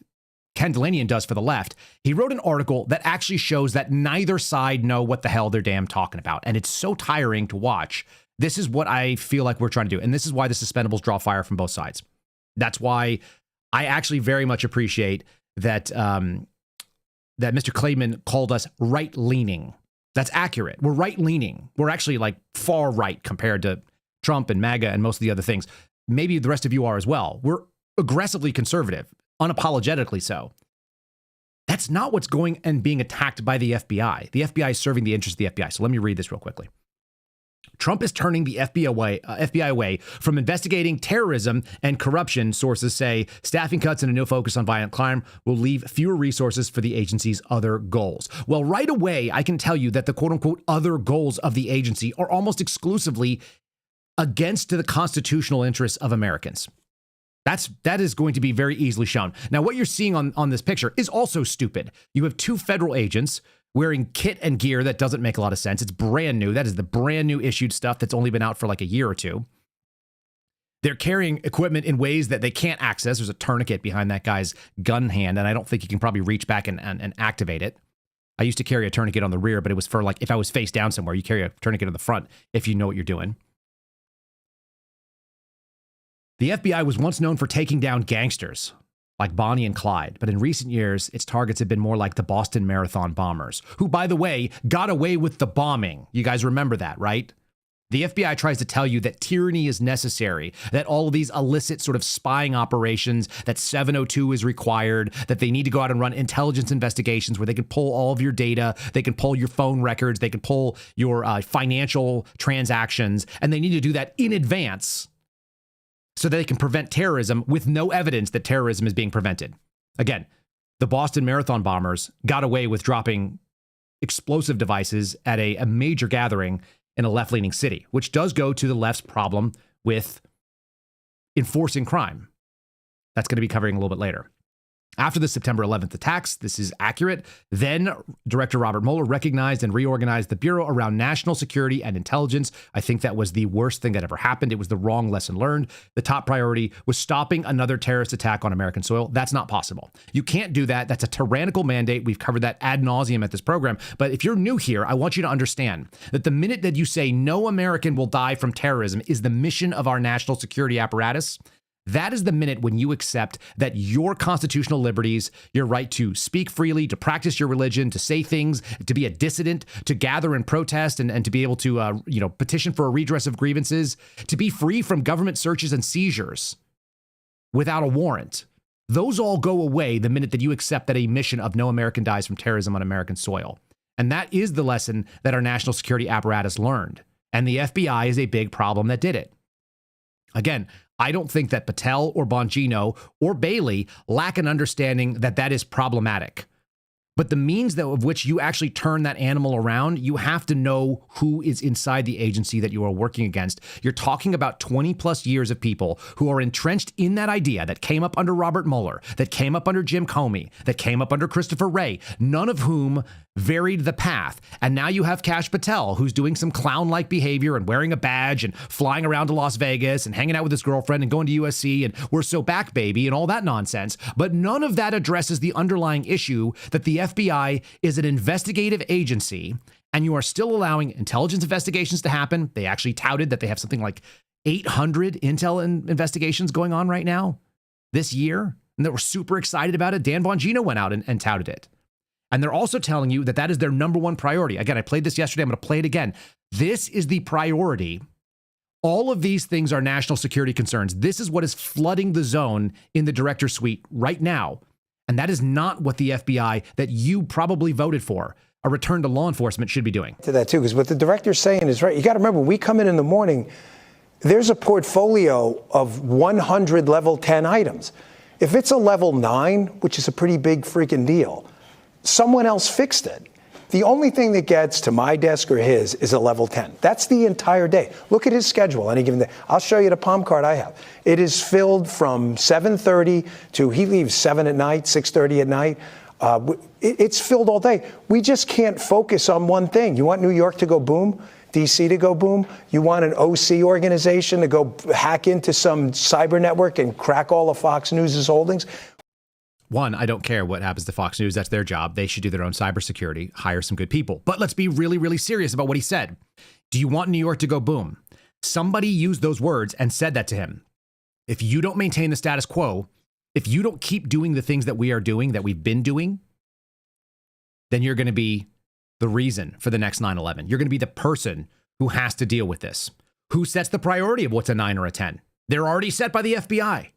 Ken Delanian does for the left. He wrote an article that actually shows that neither side know what the hell they're damn talking about. And it's so tiring to watch. This is what I feel like we're trying to do. And this is why the suspendables draw fire from both sides. That's why I actually very much appreciate that that Mr. Clayman called us right-leaning. That's accurate. We're right-leaning. We're actually like far right compared to Trump and MAGA and most of the other things. Maybe the rest of you are as well. We're aggressively conservative, unapologetically so. That's not what's going and being attacked by the FBI. The FBI is serving the interests of the FBI. So let me read this real quickly. Trump is turning the FBI away from investigating terrorism and corruption. Sources say staffing cuts and a no focus on violent crime will leave fewer resources for the agency's other goals. Well, right away, I can tell you that the quote unquote other goals of the agency are almost exclusively against the constitutional interests of Americans. That is going to be very easily shown. Now, what you're seeing on this picture is also stupid. You have 2 federal agents wearing kit and gear that doesn't make a lot of sense. It's brand new. That is the brand new issued stuff that's only been out for like a year or 2. They're carrying equipment in ways that they can't access. There's a tourniquet behind that guy's gun hand, and I don't think you can probably reach back and activate it. I used to carry a tourniquet on the rear, but it was for like if I was face down somewhere. You carry a tourniquet on the front if you know what you're doing. The FBI was once known for taking down gangsters like Bonnie and Clyde, but in recent years, its targets have been more like the Boston Marathon bombers, who, by the way, got away with the bombing. You guys remember that, right? The FBI tries to tell you that tyranny is necessary, that all of these illicit sort of spying operations, that 702 is required, that they need to go out and run intelligence investigations where they can pull all of your data, they can pull your phone records, they can pull your financial transactions, and they need to do that in advance so that they can prevent terrorism with no evidence that terrorism is being prevented. Again, the Boston Marathon bombers got away with dropping explosive devices at a major gathering in a left-leaning city, which does go to the left's problem with enforcing crime. That's going to be covering a little bit later. After the September 11th attacks, this is accurate, then Director Robert Mueller recognized and reorganized the Bureau around national security and intelligence. I think that was the worst thing that ever happened. It was the wrong lesson learned. The top priority was stopping another terrorist attack on American soil. That's not possible. You can't do that. That's a tyrannical mandate. We've covered that ad nauseum at this program. But if you're new here, I want you to understand that the minute that you say no American will die from terrorism is the mission of our national security apparatus, That is the minute when you accept that your constitutional liberties, your right to speak freely, to practice your religion, to say things, to be a dissident, to gather and protest, and to be able to, petition for a redress of grievances, to be free from government searches and seizures without a warrant. Those all go away the minute that you accept that a mission of no American dies from terrorism on American soil. And that is the lesson that our national security apparatus learned. And the FBI is a big problem that did it. Again, I don't think that Patel or Bongino or Bailey lack an understanding that that is problematic. But the means of which you actually turn that animal around, you have to know who is inside the agency that you are working against. You're talking about 20 plus years of people who are entrenched in that idea that came up under Robert Mueller, that came up under Jim Comey, that came up under Christopher Wray, none of whom varied the path. And now you have Kash Patel, who's doing some clown-like behavior and wearing a badge and flying around to Las Vegas and hanging out with his girlfriend and going to USC and we're so back, baby, and all that nonsense. But none of that addresses the underlying issue that the FBI is an investigative agency and you are still allowing intelligence investigations to happen. They actually touted that they have something like 800 intel investigations going on right now this year, and they were super excited about it. Dan Bongino went out and touted it. And they're also telling you that that is their number one priority. Again, I played this yesterday. I'm going to play it again. This is the priority. All of these things are national security concerns. This is what is flooding the zone in the director's suite right now. And that is not what the FBI that you probably voted for, a return to law enforcement, should be doing. To that, too, because what the director's saying is right. You got to remember, we come in the morning, there's a portfolio of 100 level 10 items. If it's a level 9, which is a pretty big freaking deal, someone else fixed it. The only thing that gets to my desk or his is a level 10. That's the entire day. Look at his schedule any given day. I'll show you the palm card I have. It is filled from 7:30 to he leaves 7 at night, 6:30 at night. It's filled all day. We just can't focus on one thing. You want New York to go boom? DC to go boom? You want an OC organization to go hack into some cyber network and crack all of Fox News' holdings? One, I don't care what happens to Fox News. That's their job. They should do their own cybersecurity, hire some good people. But let's be really, really serious about what he said. Do you want New York to go boom? Somebody used those words and said that to him. If you don't maintain the status quo, if you don't keep doing the things that we are doing, that we've been doing, then you're going to be the reason for the next 9/11. You're going to be the person who has to deal with this. Who sets the priority of what's a 9 or a 10? They're already set by the FBI,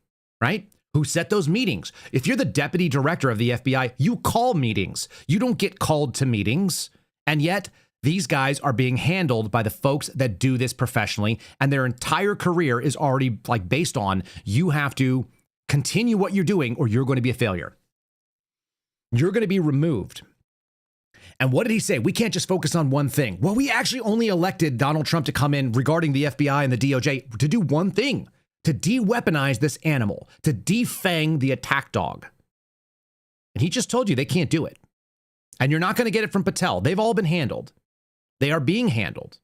right? Who set those meetings? If you're the deputy director of the FBI, you call meetings. You don't get called to meetings. And yet these guys are being handled by the folks that do this professionally. And their entire career is already based on you have to continue what you're doing or you're going to be a failure. You're going to be removed. And what did he say? We can't just focus on one thing. Well, we actually only elected Donald Trump to come in regarding the FBI and the DOJ to do one thing. To de-weaponize this animal, to defang the attack dog. And he just told you they can't do it. And you're not going to get it from Patel. They've all been handled. They are being handled.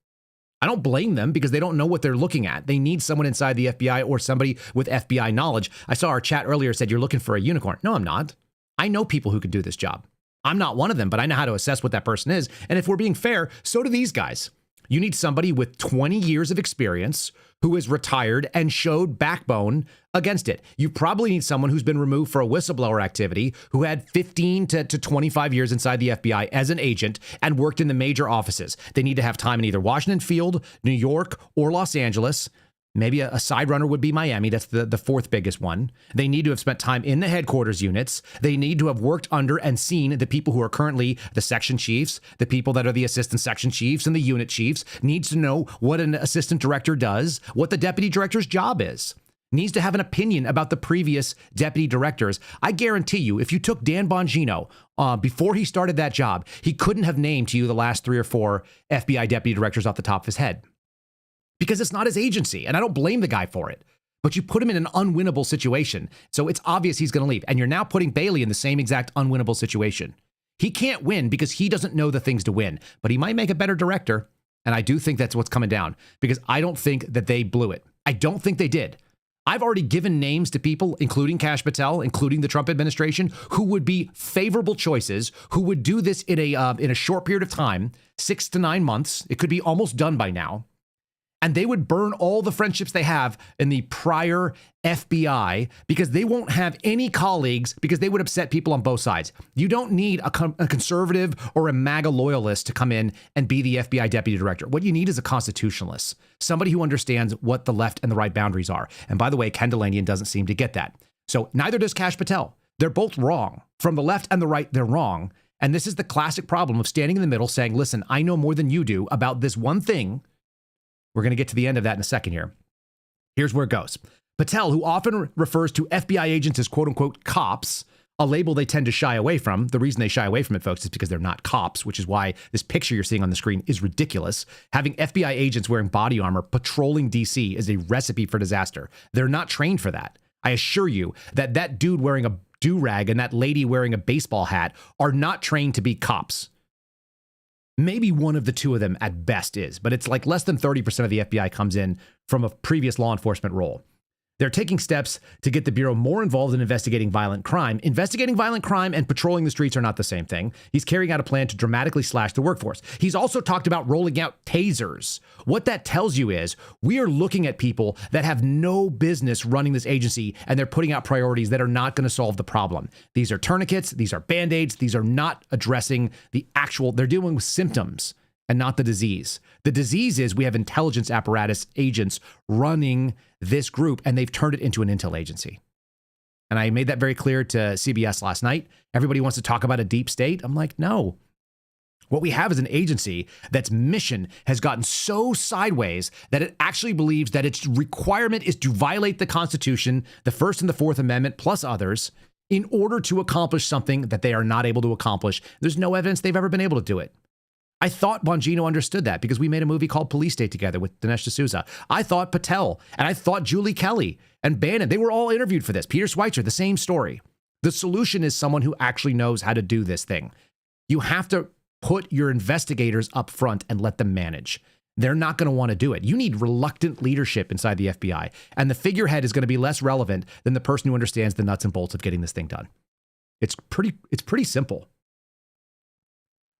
I don't blame them because they don't know what they're looking at. They need someone inside the FBI or somebody with FBI knowledge. I saw our chat earlier said, you're looking for a unicorn. No, I'm not. I know people who could do this job. I'm not one of them, but I know how to assess what that person is. And if we're being fair, so do these guys. You need somebody with 20 years of experience who is retired and showed backbone against it. You probably need someone who's been removed for a whistleblower activity, who had 15 to 25 years inside the FBI as an agent and worked in the major offices. They need to have time in either Washington Field, New York, or Los Angeles. Maybe a side runner would be Miami. That's the fourth biggest one. They need to have spent time in the headquarters units. They need to have worked under and seen the people who are currently the section chiefs, the people that are the assistant section chiefs and the unit chiefs. Needs to know what an assistant director does, what the deputy director's job is. Needs to have an opinion about the previous deputy directors. I guarantee you, if you took Dan Bongino before he started that job, he couldn't have named to you the last 3 or 4 FBI deputy directors off the top of his head. Because it's not his agency, and I don't blame the guy for it. But you put him in an unwinnable situation, so it's obvious he's going to leave. And you're now putting Bailey in the same exact unwinnable situation. He can't win because he doesn't know the things to win, but he might make a better director. And I do think that's what's coming down, because I don't think that they blew it. I don't think they did. I've already given names to people, including Kash Patel, including the Trump administration, who would be favorable choices, who would do this in a short period of time, 6 to 9 months. It could be almost done by now. And they would burn all the friendships they have in the prior FBI because they won't have any colleagues because they would upset people on both sides. You don't need a conservative or a MAGA loyalist to come in and be the FBI deputy director. What you need is a constitutionalist, somebody who understands what the left and the right boundaries are. And by the way, Ken Delanian doesn't seem to get that. So neither does Kash Patel. They're both wrong. From the left and the right, they're wrong. And this is the classic problem of standing in the middle saying, listen, I know more than you do about this one thing. We're going to get to the end of that in a second here. Here's where it goes. Patel, who often refers to FBI agents as quote unquote cops, a label they tend to shy away from. The reason they shy away from it, folks, is because they're not cops, which is why this picture you're seeing on the screen is ridiculous. Having FBI agents wearing body armor patrolling DC is a recipe for disaster. They're not trained for that. I assure you that that dude wearing a do-rag and that lady wearing a baseball hat are not trained to be cops. Maybe one of the two of them at best is, but it's like less than 30% of the FBI comes in from a previous law enforcement role. They're taking steps to get the Bureau more involved in investigating violent crime. Investigating violent crime and patrolling the streets are not the same thing. He's carrying out a plan to dramatically slash the workforce. He's also talked about rolling out tasers. What that tells you is we are looking at people that have no business running this agency, and they're putting out priorities that are not going to solve the problem. These are tourniquets. These are Band-Aids. These are not addressing the actual, they're dealing with symptoms and not the disease. The disease is we have intelligence apparatus agents running this group, and they've turned it into an intel agency. And I made that very clear to CBS last night. Everybody wants to talk about a deep state. I'm like, no. What we have is an agency that's mission has gotten so sideways that it actually believes that its requirement is to violate the Constitution, the First and the Fourth Amendment, plus others, in order to accomplish something that they are not able to accomplish. There's no evidence they've ever been able to do it. I thought Bongino understood that because we made a movie called Police State together with Dinesh D'Souza. I thought Patel and I thought Julie Kelly and Bannon, they were all interviewed for this. Peter Schweitzer, the same story. The solution is someone who actually knows how to do this thing. You have to put your investigators up front and let them manage. They're not going to want to do it. You need reluctant leadership inside the FBI. And the figurehead is going to be less relevant than the person who understands the nuts and bolts of getting this thing done. It's pretty simple.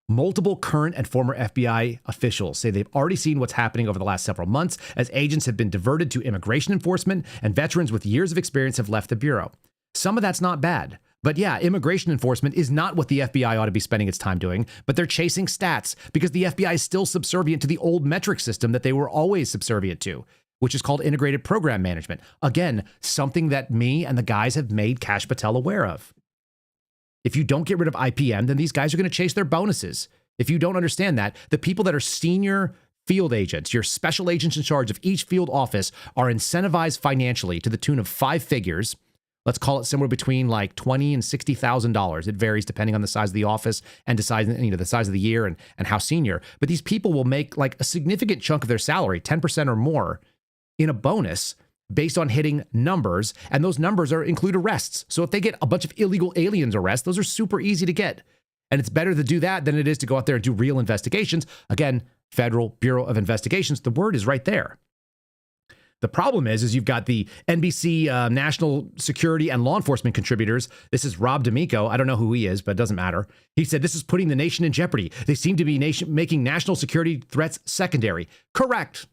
Multiple current and former FBI officials say they've already seen what's happening over the last several months as agents have been diverted to immigration enforcement and veterans with years of experience have left the Bureau. Some of that's not bad. But yeah, immigration enforcement is not what the FBI ought to be spending its time doing, but they're chasing stats because the FBI is still subservient to the old metric system that they were always subservient to, which is called integrated program management. Again, something that me and the guys have made Kash Patel aware of. If you don't get rid of IPM, then these guys are going to chase their bonuses. If you don't understand that, the people that are senior field agents, your special agents in charge of each field office, are incentivized financially to the tune of 5 figures. Let's call it somewhere between like $20,000 and $60,000. It varies depending on the size of the office and the size of the year and how senior. But these people will make like a significant chunk of their salary, 10% or more, in a bonus based on hitting numbers, and those numbers include arrests. So if they get a bunch of illegal aliens arrests, those are super easy to get. And it's better to do that than it is to go out there and do real investigations. Again, Federal Bureau of Investigations, the word is right there. The problem is you've got the NBC national security and law enforcement contributors. This is Rob D'Amico. I don't know who he is, but it doesn't matter. He said, this is putting the nation in jeopardy. They seem to be making national security threats secondary. Correct.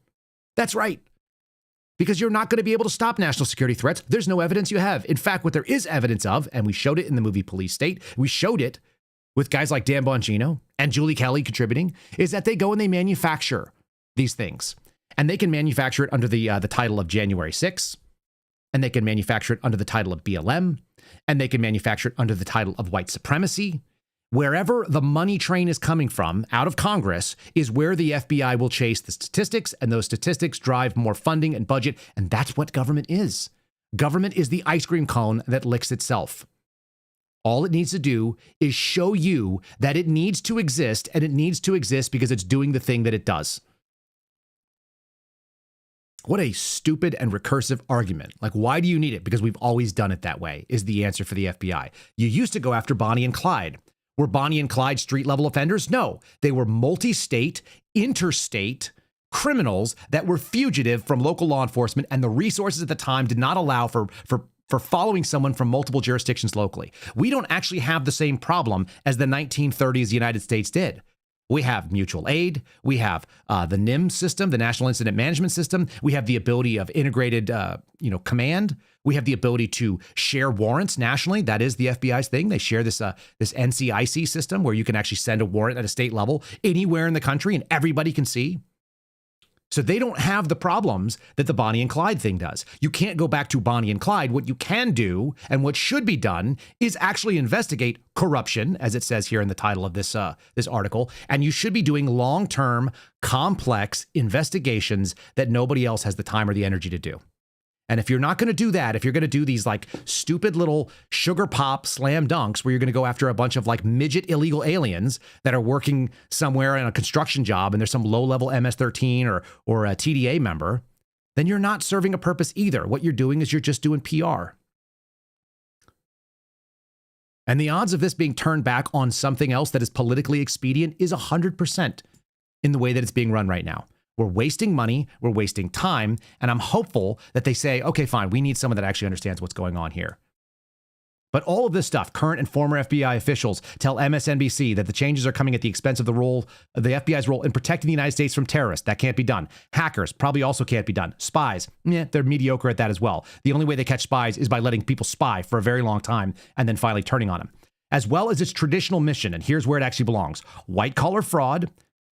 That's right. Because you're not going to be able to stop national security threats. There's no evidence you have. In fact, what there is evidence of, and we showed it in the movie Police State, we showed it with guys like Dan Bongino and Julie Kelly contributing, is that they go and they manufacture these things. And they can manufacture it under the title of January 6th, and they can manufacture it under the title of BLM, and they can manufacture it under the title of white supremacy. Wherever the money train is coming from, out of Congress, is where the FBI will chase the statistics, and those statistics drive more funding and budget, and that's what government is. Government is the ice cream cone that licks itself. All it needs to do is show you that it needs to exist, and it needs to exist because it's doing the thing that it does. What a stupid and recursive argument. Like, why do you need it? Because we've always done it that way, is the answer for the FBI. You used to go after Bonnie and Clyde. Were Bonnie and Clyde street-level offenders? No. They were multi-state, interstate criminals that were fugitive from local law enforcement, and the resources at the time did not allow for following someone from multiple jurisdictions locally. We don't actually have the same problem as the 1930s United States did. We have mutual aid. We have the NIM system, the National Incident Management System. We have the ability of integrated, command. We have the ability to share warrants nationally. That is the FBI's thing. They share this NCIC system where you can actually send a warrant at a state level anywhere in the country and everybody can see. So they don't have the problems that the Bonnie and Clyde thing does. You can't go back to Bonnie and Clyde. What you can do and what should be done is actually investigate corruption, as it says here in the title of this article. And you should be doing long-term, complex investigations that nobody else has the time or the energy to do. And if you're not going to do that, if you're going to do these like stupid little sugar pop slam dunks where you're going to go after a bunch of like midget illegal aliens that are working somewhere in a construction job and there's some low-level MS-13 or a TDA member, then you're not serving a purpose either. What you're doing is you're just doing PR. And the odds of this being turned back on something else that is politically expedient is 100% in the way that it's being run right now. We're wasting money, we're wasting time, and I'm hopeful that they say, okay, fine, we need someone that actually understands what's going on here. But all of this stuff, current and former FBI officials tell MSNBC that the changes are coming at the expense of the FBI's role in protecting the United States from terrorists. That can't be done. Hackers probably also can't be done. Spies, they're mediocre at that as well. The only way they catch spies is by letting people spy for a very long time and then finally turning on them. As well as its traditional mission, and here's where it actually belongs. White-collar fraud.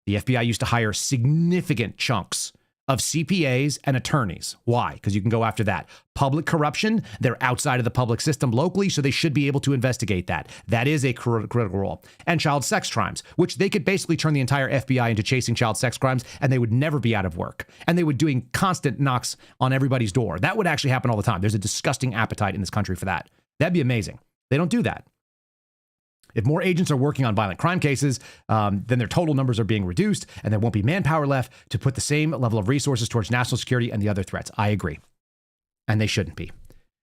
The FBI used to hire significant chunks of CPAs and attorneys. Why? Because you can go after that. Public corruption, they're outside of the public system locally, so they should be able to investigate that. That is a critical role. And child sex crimes, which they could basically turn the entire FBI into chasing child sex crimes, and they would never be out of work. And they would doing constant knocks on everybody's door. That would actually happen all the time. There's a disgusting appetite in this country for that. That'd be amazing. They don't do that. If more agents are working on violent crime cases, then their total numbers are being reduced and there won't be manpower left to put the same level of resources towards national security and the other threats. I agree. And they shouldn't be,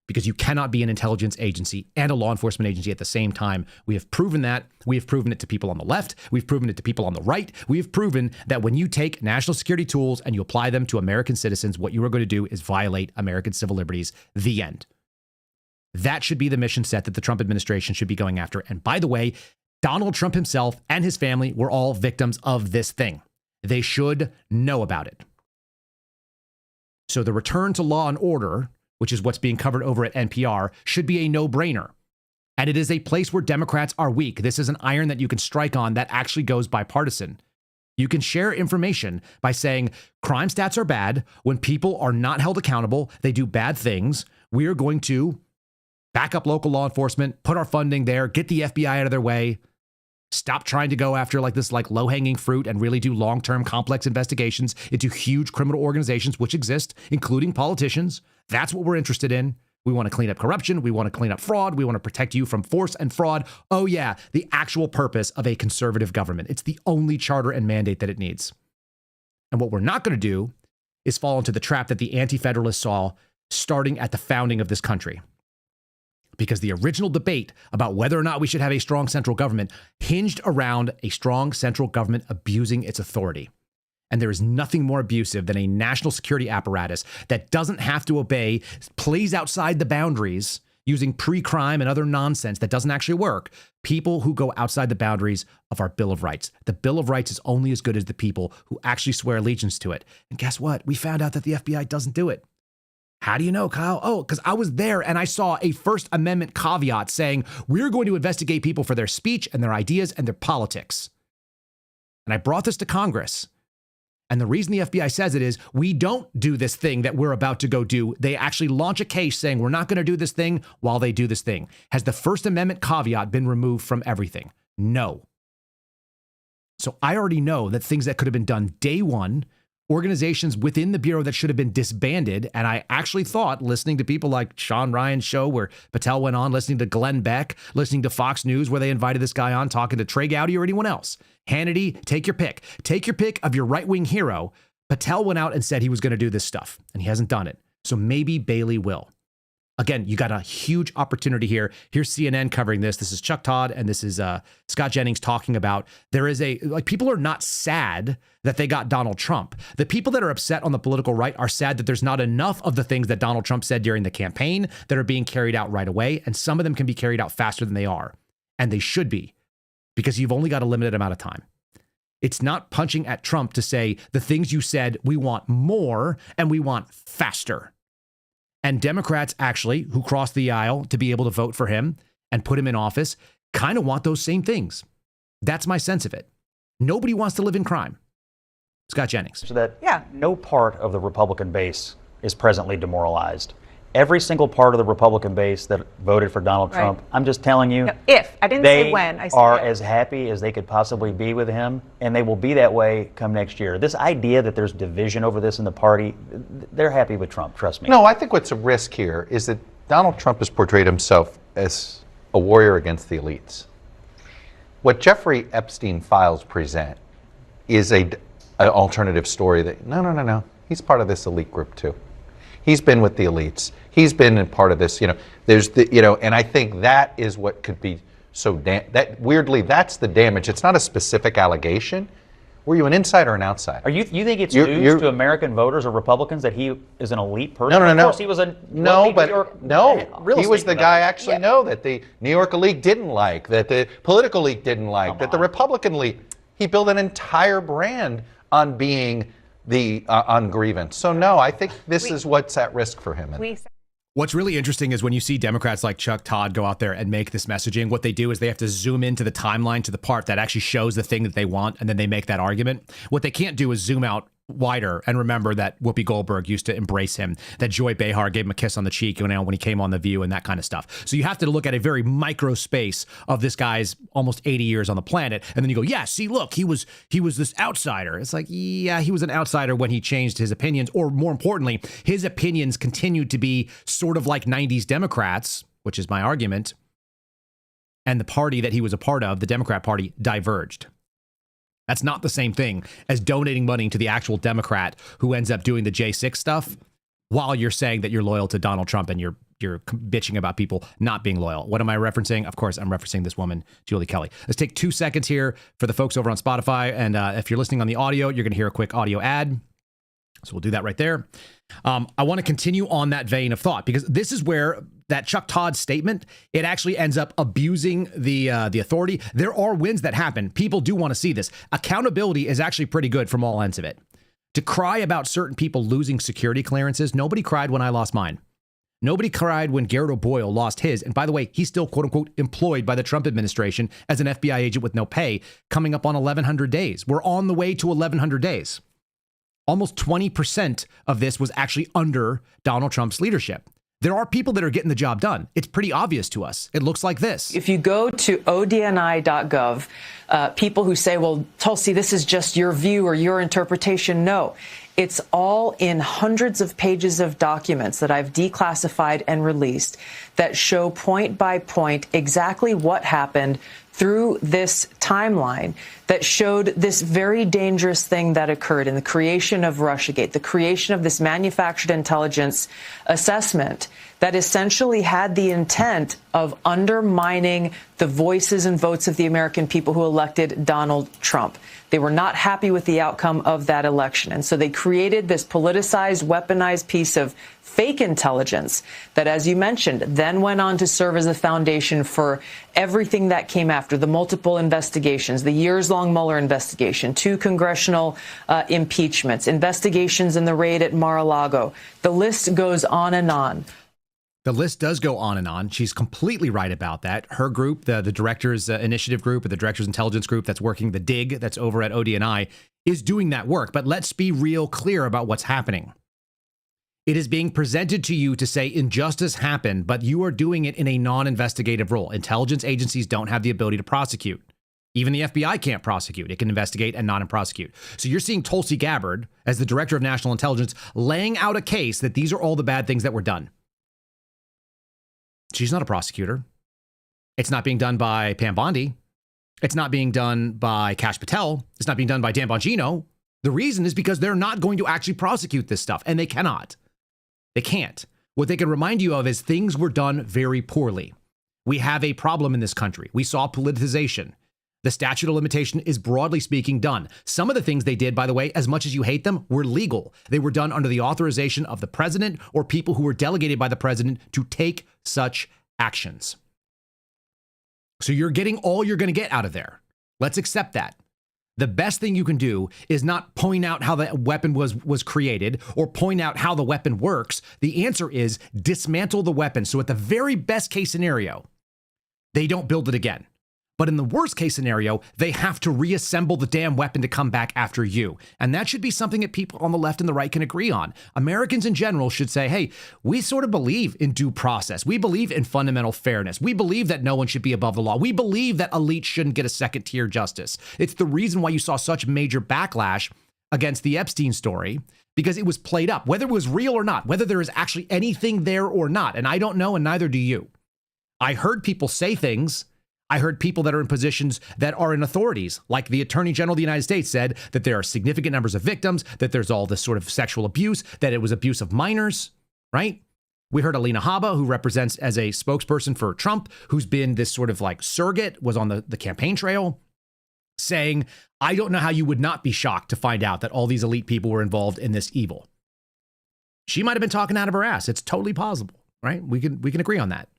because you cannot be an intelligence agency and a law enforcement agency at the same time. We have proven that. We have proven it to people on the left. We've proven it to people on the right. We have proven that when you take national security tools and you apply them to American citizens, what you are going to do is violate American civil liberties. The end. That should be the mission set that the Trump administration should be going after. And by the way, Donald Trump himself and his family were all victims of this thing. They should know about it. So the return to law and order, which is what's being covered over at NPR, should be a no-brainer. And it is a place where Democrats are weak. This is an iron that you can strike on that actually goes bipartisan. You can share information by saying crime stats are bad. When people are not held accountable, they do bad things. We are going to back up local law enforcement, put our funding there, get the FBI out of their way, stop trying to go after this low-hanging fruit and really do long-term complex investigations into huge criminal organizations which exist, including politicians. That's what we're interested in. We want to clean up corruption. We want to clean up fraud. We want to protect you from force and fraud. Oh yeah, the actual purpose of a conservative government. It's the only charter and mandate that it needs. And what we're not going to do is fall into the trap that the anti-federalists saw starting at the founding of this country. Because the original debate about whether or not we should have a strong central government hinged around a strong central government abusing its authority. And there is nothing more abusive than a national security apparatus that doesn't have to obey, plays outside the boundaries using pre-crime and other nonsense that doesn't actually work. People who go outside the boundaries of our Bill of Rights. The Bill of Rights is only as good as the people who actually swear allegiance to it. And guess what? We found out that the FBI doesn't do it. How do you know, Kyle? Oh, because I was there and I saw a First Amendment caveat saying we're going to investigate people for their speech and their ideas and their politics. And I brought this to Congress. And the reason the FBI says it is we don't do this thing that we're about to go do. They actually launch a case saying we're not going to do this thing while they do this thing. Has the First Amendment caveat been removed from everything? No. So I already know that things that could have been done day one, organizations within the Bureau that should have been disbanded. And I actually thought, listening to people like Sean Ryan's show where Patel went on, listening to Glenn Beck, listening to Fox News where they invited this guy on, talking to Trey Gowdy or anyone else. Hannity, take your pick. Take your pick of your right-wing hero. Patel went out and said he was going to do this stuff, and he hasn't done it. So maybe Bailey will. Again, you got a huge opportunity here. Here's CNN covering this. This is Chuck Todd, and this is Scott Jennings talking about there is people are not sad that they got Donald Trump. The people that are upset on the political right are sad that there's not enough of the things that Donald Trump said during the campaign that are being carried out right away, and some of them can be carried out faster than they are, and they should be, because you've only got a limited amount of time. It's not punching at Trump to say the things you said, we want more and we want faster. And Democrats actually, who crossed the aisle to be able to vote for him and put him in office, kind of want those same things. That's my sense of it. Nobody wants to live in crime. Scott Jennings. So that no part of the Republican base is presently demoralized. Every single part of the Republican base that voted for Donald Trump, I'm just telling you, I didn't say when. I said are if. as happy as they could possibly be with him, and they will be that way come next year. This idea that there's division over this in the party, they're happy with Trump, trust me. No, I think what's a risk here is that Donald Trump has portrayed himself as a warrior against the elites. What Jeffrey Epstein files present is an alternative story that, no, he's part of this elite group too. He's been with the elites. He's been in part of this, there's and I think that is what could be so weirdly, that's the damage. It's not a specific allegation. Were you an insider or an outsider? You think it's news to American voters or Republicans that he is an elite person? No. Of course, he was a he was the guy I know that the New York elite didn't like, that the political elite didn't like, the Republican elite. He built an entire brand on being on grievance. So no, I think this is what's at risk for him. What's really interesting is when you see Democrats like Chuck Todd go out there and make this messaging, what they do is they have to zoom into the timeline to the part that actually shows the thing that they want, and then they make that argument. What they can't do is zoom out wider and remember that Whoopi Goldberg used to embrace him, that Joy Behar gave him a kiss on the cheek when he came on The View and that kind of stuff. So you have to look at a very micro space of this guy's almost 80 years on the planet. And then you go, yeah, see, look, he was this outsider. It's like, yeah, he was an outsider when he changed his opinions, or more importantly, his opinions continued to be sort of like 90s Democrats, which is my argument. And the party that he was a part of, the Democrat Party, diverged. That's not the same thing as donating money to the actual Democrat who ends up doing the J6 stuff while you're saying that you're loyal to Donald Trump and you're bitching about people not being loyal. What am I referencing? Of course, I'm referencing this woman, Julie Kelly. Let's take 2 seconds here for the folks over on Spotify. And if you're listening on the audio, you're going to hear a quick audio ad. So we'll do that right there. I want to continue on that vein of thought, because this is where that Chuck Todd statement, it actually ends up abusing the authority. There are wins that happen. People do want to see this. Accountability is actually pretty good from all ends of it. To cry about certain people losing security clearances, nobody cried when I lost mine. Nobody cried when Garrett O'Boyle lost his. And by the way, he's still, quote unquote, employed by the Trump administration as an FBI agent with no pay, coming up on 1,100 days. We're on the way to 1,100 days. Almost 20% of this was actually under Donald Trump's leadership. There are people that are getting the job done. It's pretty obvious to us. It looks like this. If you go to odni.gov, people who say, well, Tulsi, this is just your view or your interpretation. No, it's all in hundreds of pages of documents that I've declassified and released that show point by point exactly what happened through this timeline that showed this very dangerous thing that occurred in the creation of Russiagate, the creation of this manufactured intelligence assessment that essentially had the intent of undermining the voices and votes of the American people who elected Donald Trump. They were not happy with the outcome of that election. And so they created this politicized, weaponized piece of fake intelligence that, as you mentioned, then went on to serve as a foundation for everything that came after, the multiple investigations, the years-long Mueller investigation, 2 congressional impeachments, investigations in the raid at Mar-a-Lago. The list goes on and on. The list does go on and on. She's completely right about that. Her group, the Directors Initiative Group, or the Directors Intelligence Group that's working the DIG, that's over at ODNI, is doing that work. But let's be real clear about what's happening. It is being presented to you to say injustice happened, but you are doing it in a non-investigative role. Intelligence agencies don't have the ability to prosecute. Even the FBI can't prosecute. It can investigate and not prosecute. So you're seeing Tulsi Gabbard, as the Director of National Intelligence, laying out a case that these are all the bad things that were done. She's not a prosecutor. It's not being done by Pam Bondi. It's not being done by Kash Patel. It's not being done by Dan Bongino. The reason is because they're not going to actually prosecute this stuff, and they cannot. They can't. What they can remind you of is things were done very poorly. We have a problem in this country. We saw politicization. The statute of limitation is, broadly speaking, done. Some of the things they did, by the way, as much as you hate them, were legal. They were done under the authorization of the president or people who were delegated by the president to take such actions. So you're getting all you're going to get out of there. Let's accept that. The best thing you can do is not point out how the weapon was created or point out how the weapon works. The answer is dismantle the weapon. So at the very best case scenario, they don't build it again. But in the worst case scenario, they have to reassemble the damn weapon to come back after you. And that should be something that people on the left and the right can agree on. Americans in general should say, hey, we sort of believe in due process. We believe in fundamental fairness. We believe that no one should be above the law. We believe that elites shouldn't get a second-tier justice. It's the reason why you saw such major backlash against the Epstein story, because it was played up, whether it was real or not, whether there is actually anything there or not. And I don't know, and neither do you. I heard people say things. I heard people that are in positions that are in authorities, like the Attorney General of the United States said that there are significant numbers of victims, that there's all this sort of sexual abuse, that it was abuse of minors, right? We heard Alina Habba, who represents as a spokesperson for Trump, who's been this sort of like surrogate, was on the campaign trail, saying, I don't know how you would not be shocked to find out that all these elite people were involved in this evil. She might have been talking out of her ass. It's totally possible, right? We can agree on that.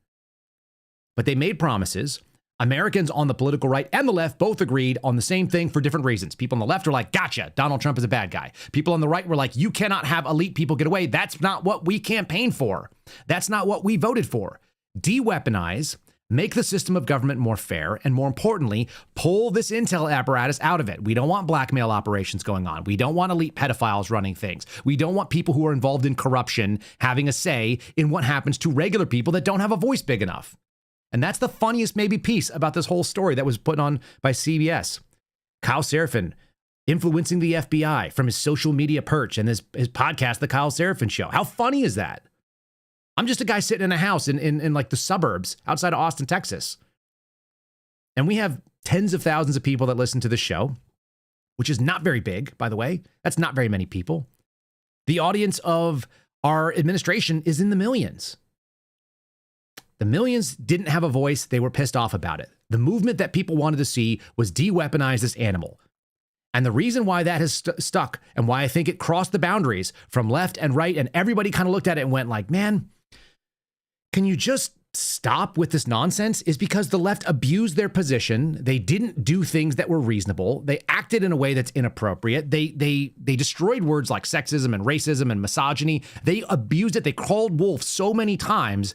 But they made promises. Americans on the political right and the left both agreed on the same thing for different reasons. People on the left are like, gotcha, Donald Trump is a bad guy. People on the right were like, you cannot have elite people get away. That's not what we campaigned for. That's not what we voted for. De-weaponize, make the system of government more fair, and more importantly, pull this intel apparatus out of it. We don't want blackmail operations going on. We don't want elite pedophiles running things. We don't want people who are involved in corruption having a say in what happens to regular people that don't have a voice big enough. And that's the funniest maybe piece about this whole story that was put on by CBS. Kyle Seraphin influencing the FBI from his social media perch and his podcast, The Kyle Seraphin Show. How funny is that? I'm just a guy sitting in a house in like the suburbs outside of Austin, Texas. And we have tens of thousands of people that listen to the show, which is not very big, by the way. That's not very many people. The audience of our administration is in the millions. The millions didn't have a voice. They were pissed off about it. The movement that people wanted to see was de-weaponize this animal. And the reason why that has stuck and why I think it crossed the boundaries from left and right and everybody kind of looked at it and went like, man, can you just stop with this nonsense, is because the left abused their position. They didn't do things that were reasonable. They acted in a way that's inappropriate. They destroyed words like sexism and racism and misogyny. They abused it. They called wolf so many times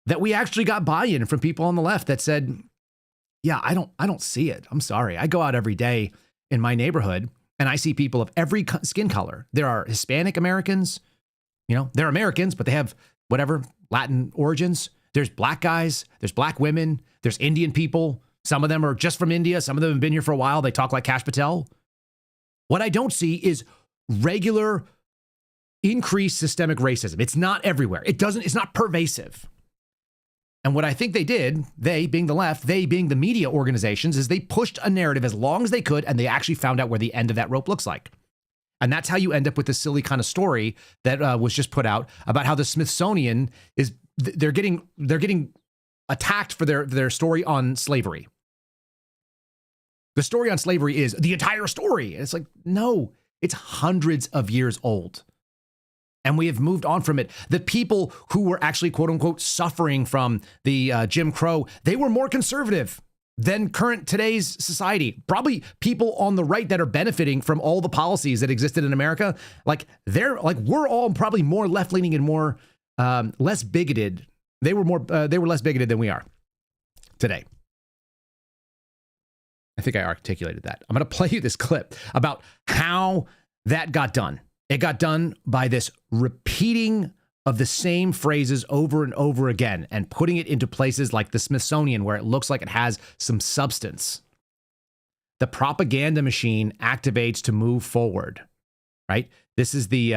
that we actually got buy-in from people on the left that said, yeah, I don't see it. I'm sorry. I go out every day in my neighborhood and I see people of every skin color. There are Hispanic Americans, they're Americans, but they have whatever Latin origins. There's black guys, there's black women, there's Indian people. Some of them are just from India. Some of them have been here for a while. They talk like Kash Patel. What I don't see is regular increased systemic racism. It's not everywhere. It's not pervasive. And what I think they did, they being the left, they being the media organizations, is they pushed a narrative as long as they could, and they actually found out where the end of that rope looks like. And that's how you end up with this silly kind of story that was just put out about how the Smithsonian is, they're getting attacked for their story on slavery. The story on slavery is the entire story. And it's like, no, it's hundreds of years old. And we have moved on from it. The people who were actually, quote unquote, suffering from the Jim Crow, they were more conservative than today's society. Probably people on the right that are benefiting from all the policies that existed in America. We're all probably more left leaning and more less bigoted. They were less bigoted than we are today. I think I articulated that. I'm going to play you this clip about how that got done. It got done by this repeating of the same phrases over and over again and putting it into places like the Smithsonian where it looks like it has some substance. The propaganda machine activates to move forward, right? This is the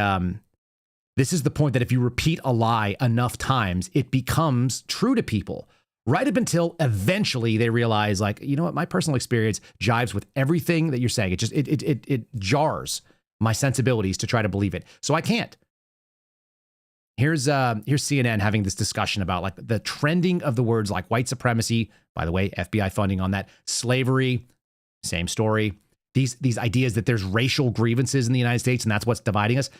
point that if you repeat a lie enough times, it becomes true to people. Right up until eventually they realize, like, you know what, my personal experience jives with everything that you're saying. It jars my sensibilities to try to believe it. So I can't. Here's CNN having this discussion about like the trending of the words like white supremacy, by the way, FBI funding on that, slavery, same story. These ideas that there's racial grievances in the United States and that's what's dividing us.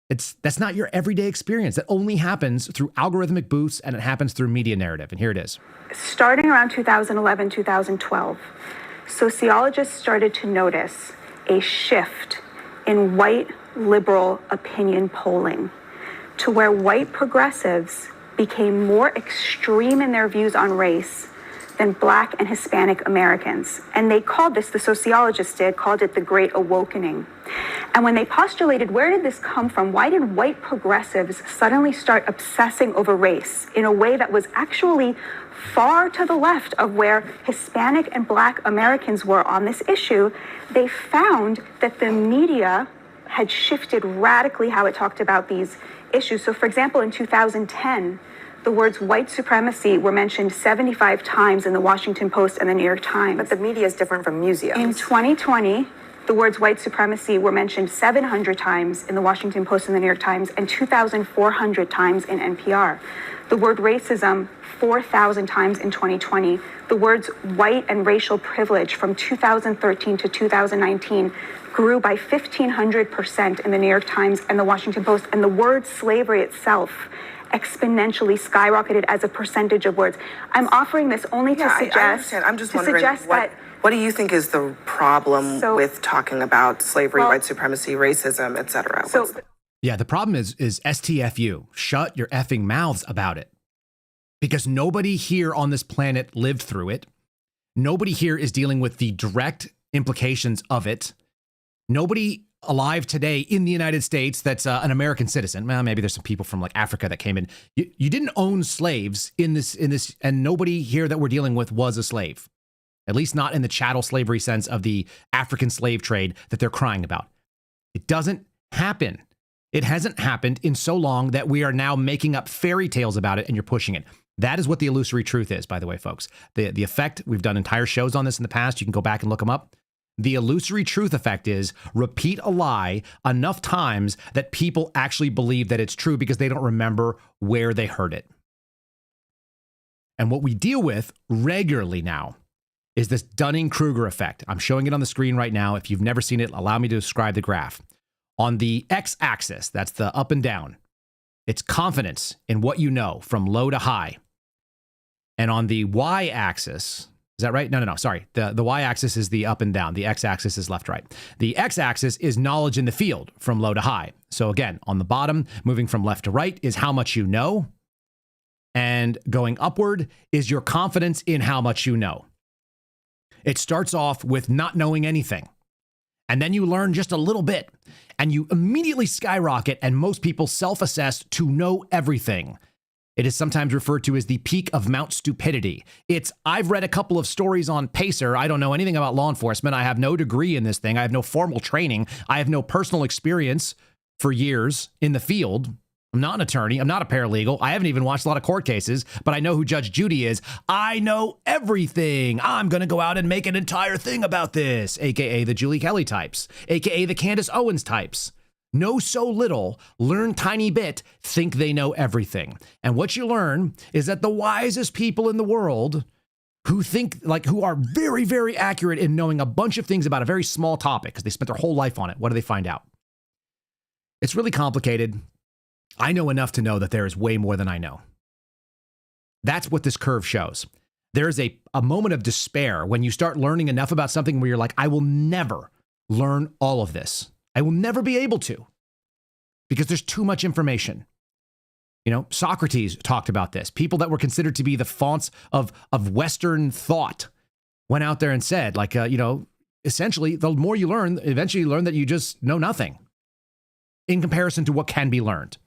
That's not your everyday experience. That only happens through algorithmic boosts and it happens through media narrative. And here it is. Starting around 2011, 2012, sociologists started to notice a shift in white liberal opinion polling to where white progressives became more extreme in their views on race than Black and Hispanic Americans. And they called this, the sociologists did, called it the Great Awakening. And when they postulated, where did this come from? Why did white progressives suddenly start obsessing over race in a way that was actually far to the left of where Hispanic and Black Americans were on this issue? They found that the media had shifted radically how it talked about these issues. So for example, in 2010, the words white supremacy were mentioned 75 times in the Washington Post and the New York Times. But the media is different from museums. In 2020, the words white supremacy were mentioned 700 times in the Washington Post and the New York Times and 2,400 times in NPR. The word racism, 4,000 times in 2020. The words white and racial privilege from 2013 to 2019 grew by 1,500% in the New York Times and the Washington Post. And the word slavery itself exponentially skyrocketed as a percentage of words. I'm offering this only to suggest. I understand. I'm just wondering what do you think is the problem with talking about slavery, white supremacy, racism, et cetera? Yeah, the problem is STFU. Shut your effing mouths about it. Because nobody here on this planet lived through it. Nobody here is dealing with the direct implications of it. Nobody alive today in the United States that's an American citizen. Well, maybe there's some people from like Africa that came in. You didn't own slaves in this, and nobody here that we're dealing with was a slave. At least not in the chattel slavery sense of the African slave trade that they're crying about. It doesn't happen. It hasn't happened in so long that we are now making up fairy tales about it and you're pushing it. That is what the illusory truth is, by the way, folks. The effect, we've done entire shows on this in the past. You can go back and look them up. The illusory truth effect is repeat a lie enough times that people actually believe that it's true because they don't remember where they heard it. And what we deal with regularly now is this Dunning-Kruger effect. I'm showing it on the screen right now. If you've never seen it, allow me to describe the graph. On the x-axis, that's the up and down, it's confidence in what you know from low to high. And on the y-axis, is that right? No, sorry. The y-axis is the up and down. The x-axis is left, right. The x-axis is knowledge in the field from low to high. So again, on the bottom, moving from left to right is how much you know. And going upward is your confidence in how much you know. It starts off with not knowing anything. And then you learn just a little bit. And you immediately skyrocket, and most people self-assess to know everything. It is sometimes referred to as the peak of Mount Stupidity. I've read a couple of stories on Pacer. I don't know anything about law enforcement. I have no degree in this thing. I have no formal training. I have no personal experience for years in the field. I'm not an attorney. I'm not a paralegal. I haven't even watched a lot of court cases, but I know who Judge Judy is. I know everything. I'm going to go out and make an entire thing about this, aka the Julie Kelly types, aka the Candace Owens types. Know so little, learn tiny bit, think they know everything. And what you learn is that the wisest people in the world who are very, very accurate in knowing a bunch of things about a very small topic because they spent their whole life on it. What do they find out? It's really complicated. I know enough to know that there is way more than I know. That's what this curve shows. There is a moment of despair when you start learning enough about something where you're like, I will never learn all of this. I will never be able to because there's too much information. You know, Socrates talked about this. People that were considered to be the fonts of Western thought went out there and said, essentially, the more you learn, eventually you learn that you just know nothing in comparison to what can be learned.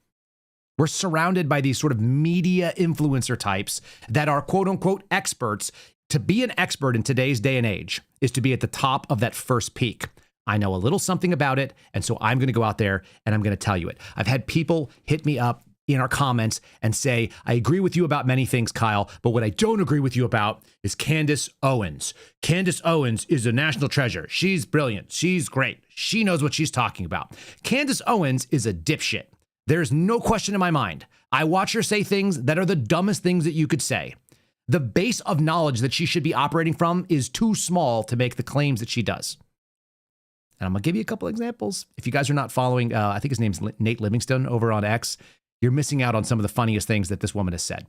We're surrounded by these sort of media influencer types that are quote unquote experts. To be an expert in today's day and age is to be at the top of that first peak. I know a little something about it, and so I'm going to go out there and I'm going to tell you it. I've had people hit me up in our comments and say, I agree with you about many things, Kyle, but what I don't agree with you about is Candace Owens. Candace Owens is a national treasure. She's brilliant. She's great. She knows what she's talking about. Candace Owens is a dipshit. There's no question in my mind. I watch her say things that are the dumbest things that you could say. The base of knowledge that she should be operating from is too small to make the claims that she does. And I'm going to give you a couple examples. If you guys are not following, I think his name's Nate Livingston over on X, you're missing out on some of the funniest things that this woman has said.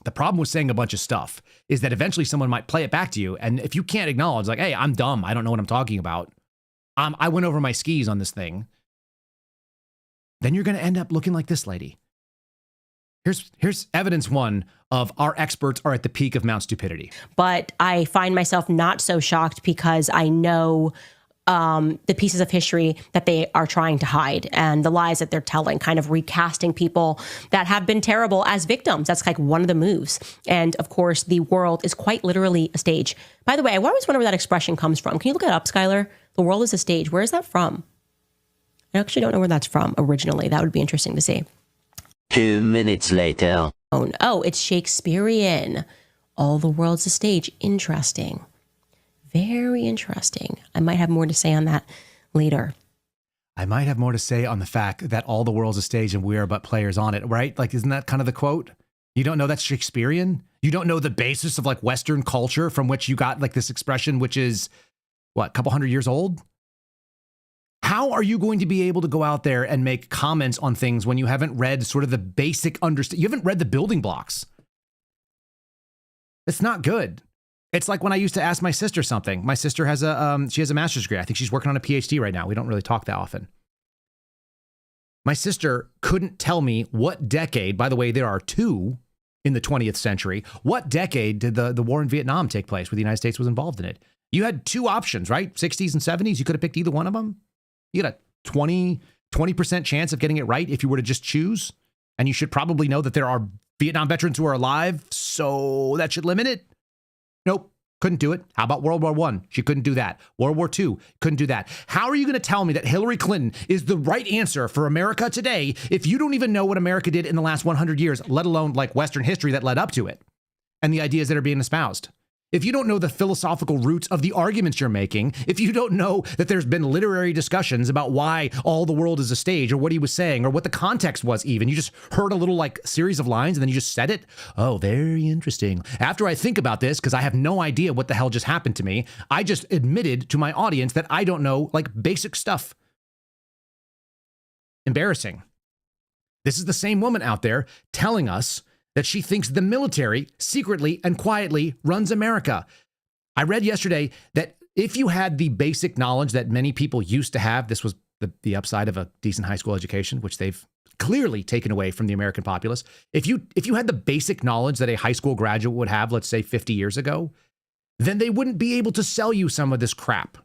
The problem with saying a bunch of stuff is that eventually someone might play it back to you. And if you can't acknowledge, like, hey, I'm dumb, I don't know what I'm talking about, I went over my skis on this thing, then you're going to end up looking like this lady. Here's evidence one of our experts are at the peak of Mount stupidity. But I find myself not so shocked because I know the pieces of history that they are trying to hide and the lies that they're telling, kind of recasting people that have been terrible as victims. That's like one of the moves. And of course, the world is quite literally a stage. By the way, I always wonder where that expression comes from. Can you look it up, Skylar? The world is a stage. Where is that from? I actually don't know where that's from originally. That would be interesting to see. 2 minutes later. Oh, it's Shakespearean. All the world's a stage. Interesting. Very interesting. I might have more to say on that later. I might have more to say on the fact that all the world's a stage and we are but players on it, right? Like, isn't that kind of the quote? You don't know that's Shakespearean? You don't know the basis of like Western culture from which you got like this expression, which is, what, a couple hundred years old? How are you going to be able to go out there and make comments on things when you haven't read sort of the basic understanding? You haven't read the building blocks. It's not good. It's like when I used to ask my sister something. My sister has she has a master's degree. I think she's working on a PhD right now. We don't really talk that often. My sister couldn't tell me what decade, by the way, there are two in the 20th century. What decade did the war in Vietnam take place where the United States was involved in it? You had two options, right? 60s and 70s. You could have picked either one of them. You got a 20% chance of getting it right if you were to just choose. And you should probably know that there are Vietnam veterans who are alive, so that should limit it. Nope, couldn't do it. How about World War I? She couldn't do that. World War II, couldn't do that. How are you going to tell me that Hillary Clinton is the right answer for America today if you don't even know what America did in the last 100 years, let alone like Western history that led up to it and the ideas that are being espoused? If you don't know the philosophical roots of the arguments you're making, if you don't know that there's been literary discussions about why all the world is a stage or what he was saying or what the context was even, you just heard a little like series of lines and then you just said it. Oh, very interesting. After I think about this, because I have no idea what the hell just happened to me, I just admitted to my audience that I don't know like basic stuff. Embarrassing. This is the same woman out there telling us that she thinks the military secretly and quietly runs America. I read yesterday that if you had the basic knowledge that many people used to have, this was the upside of a decent high school education, which they've clearly taken away from the American populace. If you had the basic knowledge that a high school graduate would have, let's say 50 years ago, then they wouldn't be able to sell you some of this crap.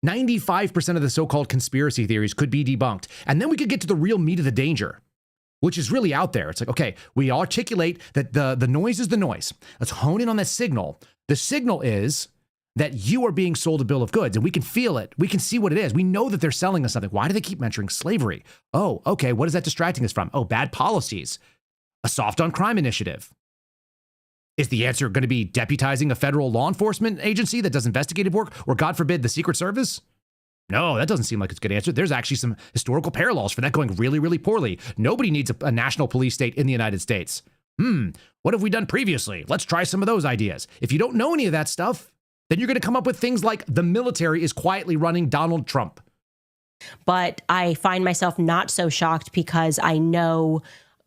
95% of the so-called conspiracy theories could be debunked. And then we could get to the real meat of the danger, which is really out there. It's like, okay, we articulate that the noise is the noise. Let's hone in on that signal. The signal is that you are being sold a bill of goods and we can feel it. We can see what it is. We know that they're selling us something. Why do they keep mentioning slavery? Oh, okay, what is that distracting us from? Oh, bad policies. A soft on crime initiative. Is the answer going to be deputizing a federal law enforcement agency that does investigative work or, God forbid, the Secret Service? No, that doesn't seem like it's a good answer. There's actually some historical parallels for that going really, really poorly. Nobody needs a national police state in the United States. What have we done previously? Let's try some of those ideas. If you don't know any of that stuff, then you're going to come up with things like the military is quietly running Donald Trump. But I find myself not so shocked because I know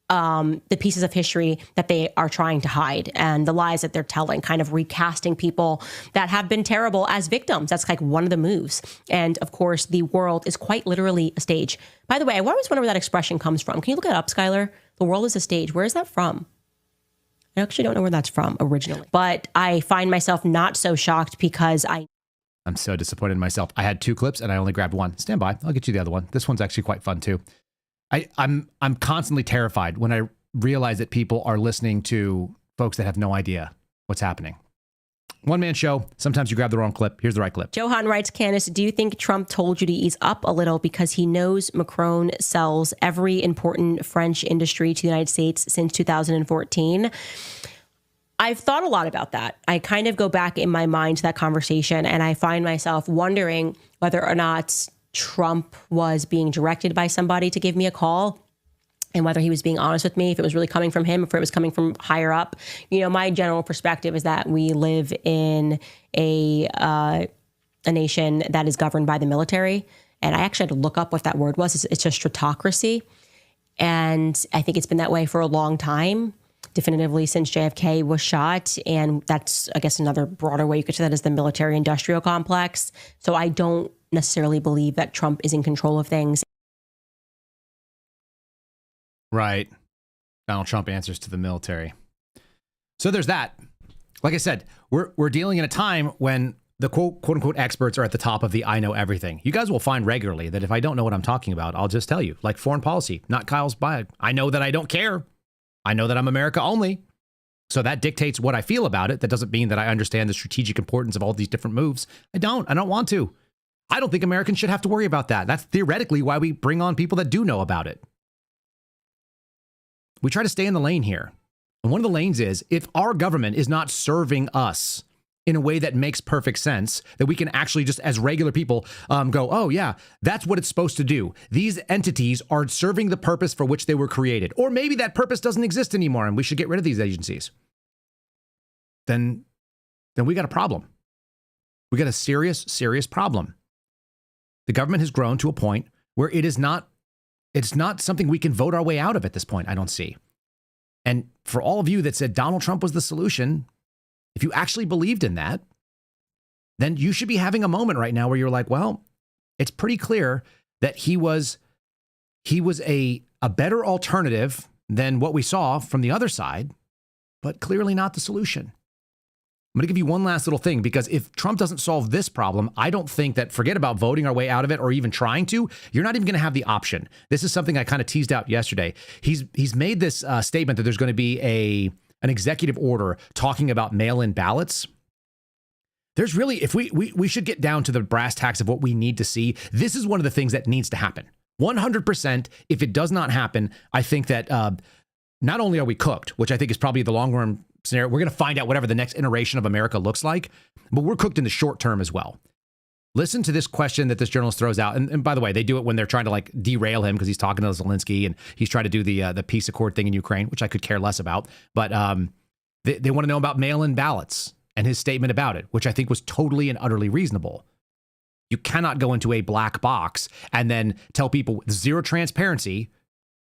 the pieces of history that they are trying to hide and the lies that they're telling, kind of recasting people that have been terrible as victims. That's like one of the moves. And of course, the world is quite literally a stage. By the way, I always wonder where that expression comes from. Can you look it up, Skylar? The world is a stage. Where is that from? I actually don't know where that's from originally. But I find myself not so shocked because I'm so disappointed in myself. I had two clips and I only grabbed one. Stand by. I'll get you the other one. This one's actually quite fun too. I'm constantly terrified when I realize that people are listening to folks that have no idea what's happening. One man show. Sometimes you grab the wrong clip. Here's the right clip. Johan writes, Candace, do you think Trump told you to ease up a little because he knows Macron sells every important French industry to the United States since 2014? I've thought a lot about that. I kind of go back in my mind to that conversation and I find myself wondering whether or not Trump was being directed by somebody to give me a call and whether he was being honest with me, if it was really coming from him, if it was coming from higher up. You know, my general perspective is that we live in a nation that is governed by the military. And I actually had to look up what that word was. It's a stratocracy. And I think it's been that way for a long time. definitively since JFK was shot. And that's, I guess, another broader way you could say that is the military-industrial complex. So I don't necessarily believe that Trump is in control of things. Right. Donald Trump answers to the military. So there's that. Like I said, we're dealing in a time when the quote unquote experts are at the top of the I know everything. You guys will find regularly that if I don't know what I'm talking about, I'll just tell you, like foreign policy, not Kyle's bias. I know that I don't care. I know that I'm America only. So that dictates what I feel about it. That doesn't mean that I understand the strategic importance of all these different moves. I don't want to. I don't think Americans should have to worry about that. That's theoretically why we bring on people that do know about it. We try to stay in the lane here. And one of the lanes is if our government is not serving us in a way that makes perfect sense, that we can actually just as regular people go, oh yeah, that's what it's supposed to do. These entities are serving the purpose for which they were created. Or maybe that purpose doesn't exist anymore and we should get rid of these agencies. Then we got a problem. We got a serious problem. The government has grown to a point where it's not something we can vote our way out of at this point, I don't see. And for all of you that said Donald Trump was the solution, if you actually believed in that, then you should be having a moment right now where you're like, well, it's pretty clear that he was a better alternative than what we saw from the other side, but clearly not the solution. I'm going to give you one last little thing, because if Trump doesn't solve this problem, I don't think that, forget about voting our way out of it or even trying to, you're not even going to have the option. This is something I kind of teased out yesterday. He's made this statement that there's going to be an executive order talking about mail-in ballots. There's really, if we should get down to the brass tacks of what we need to see. This is one of the things that needs to happen. 100%. If it does not happen, I think that not only are we cooked, which I think is probably the long-run scenario, we're going to find out whatever the next iteration of America looks like, but we're cooked in the short term as well. Listen to this question that this journalist throws out. And by the way, they do it when they're trying to like derail him because he's talking to Zelensky and he's trying to do the peace accord thing in Ukraine, which I could care less about. But they want to know about mail-in ballots and his statement about it, which I think was totally and utterly reasonable. You cannot go into a black box and then tell people with zero transparency.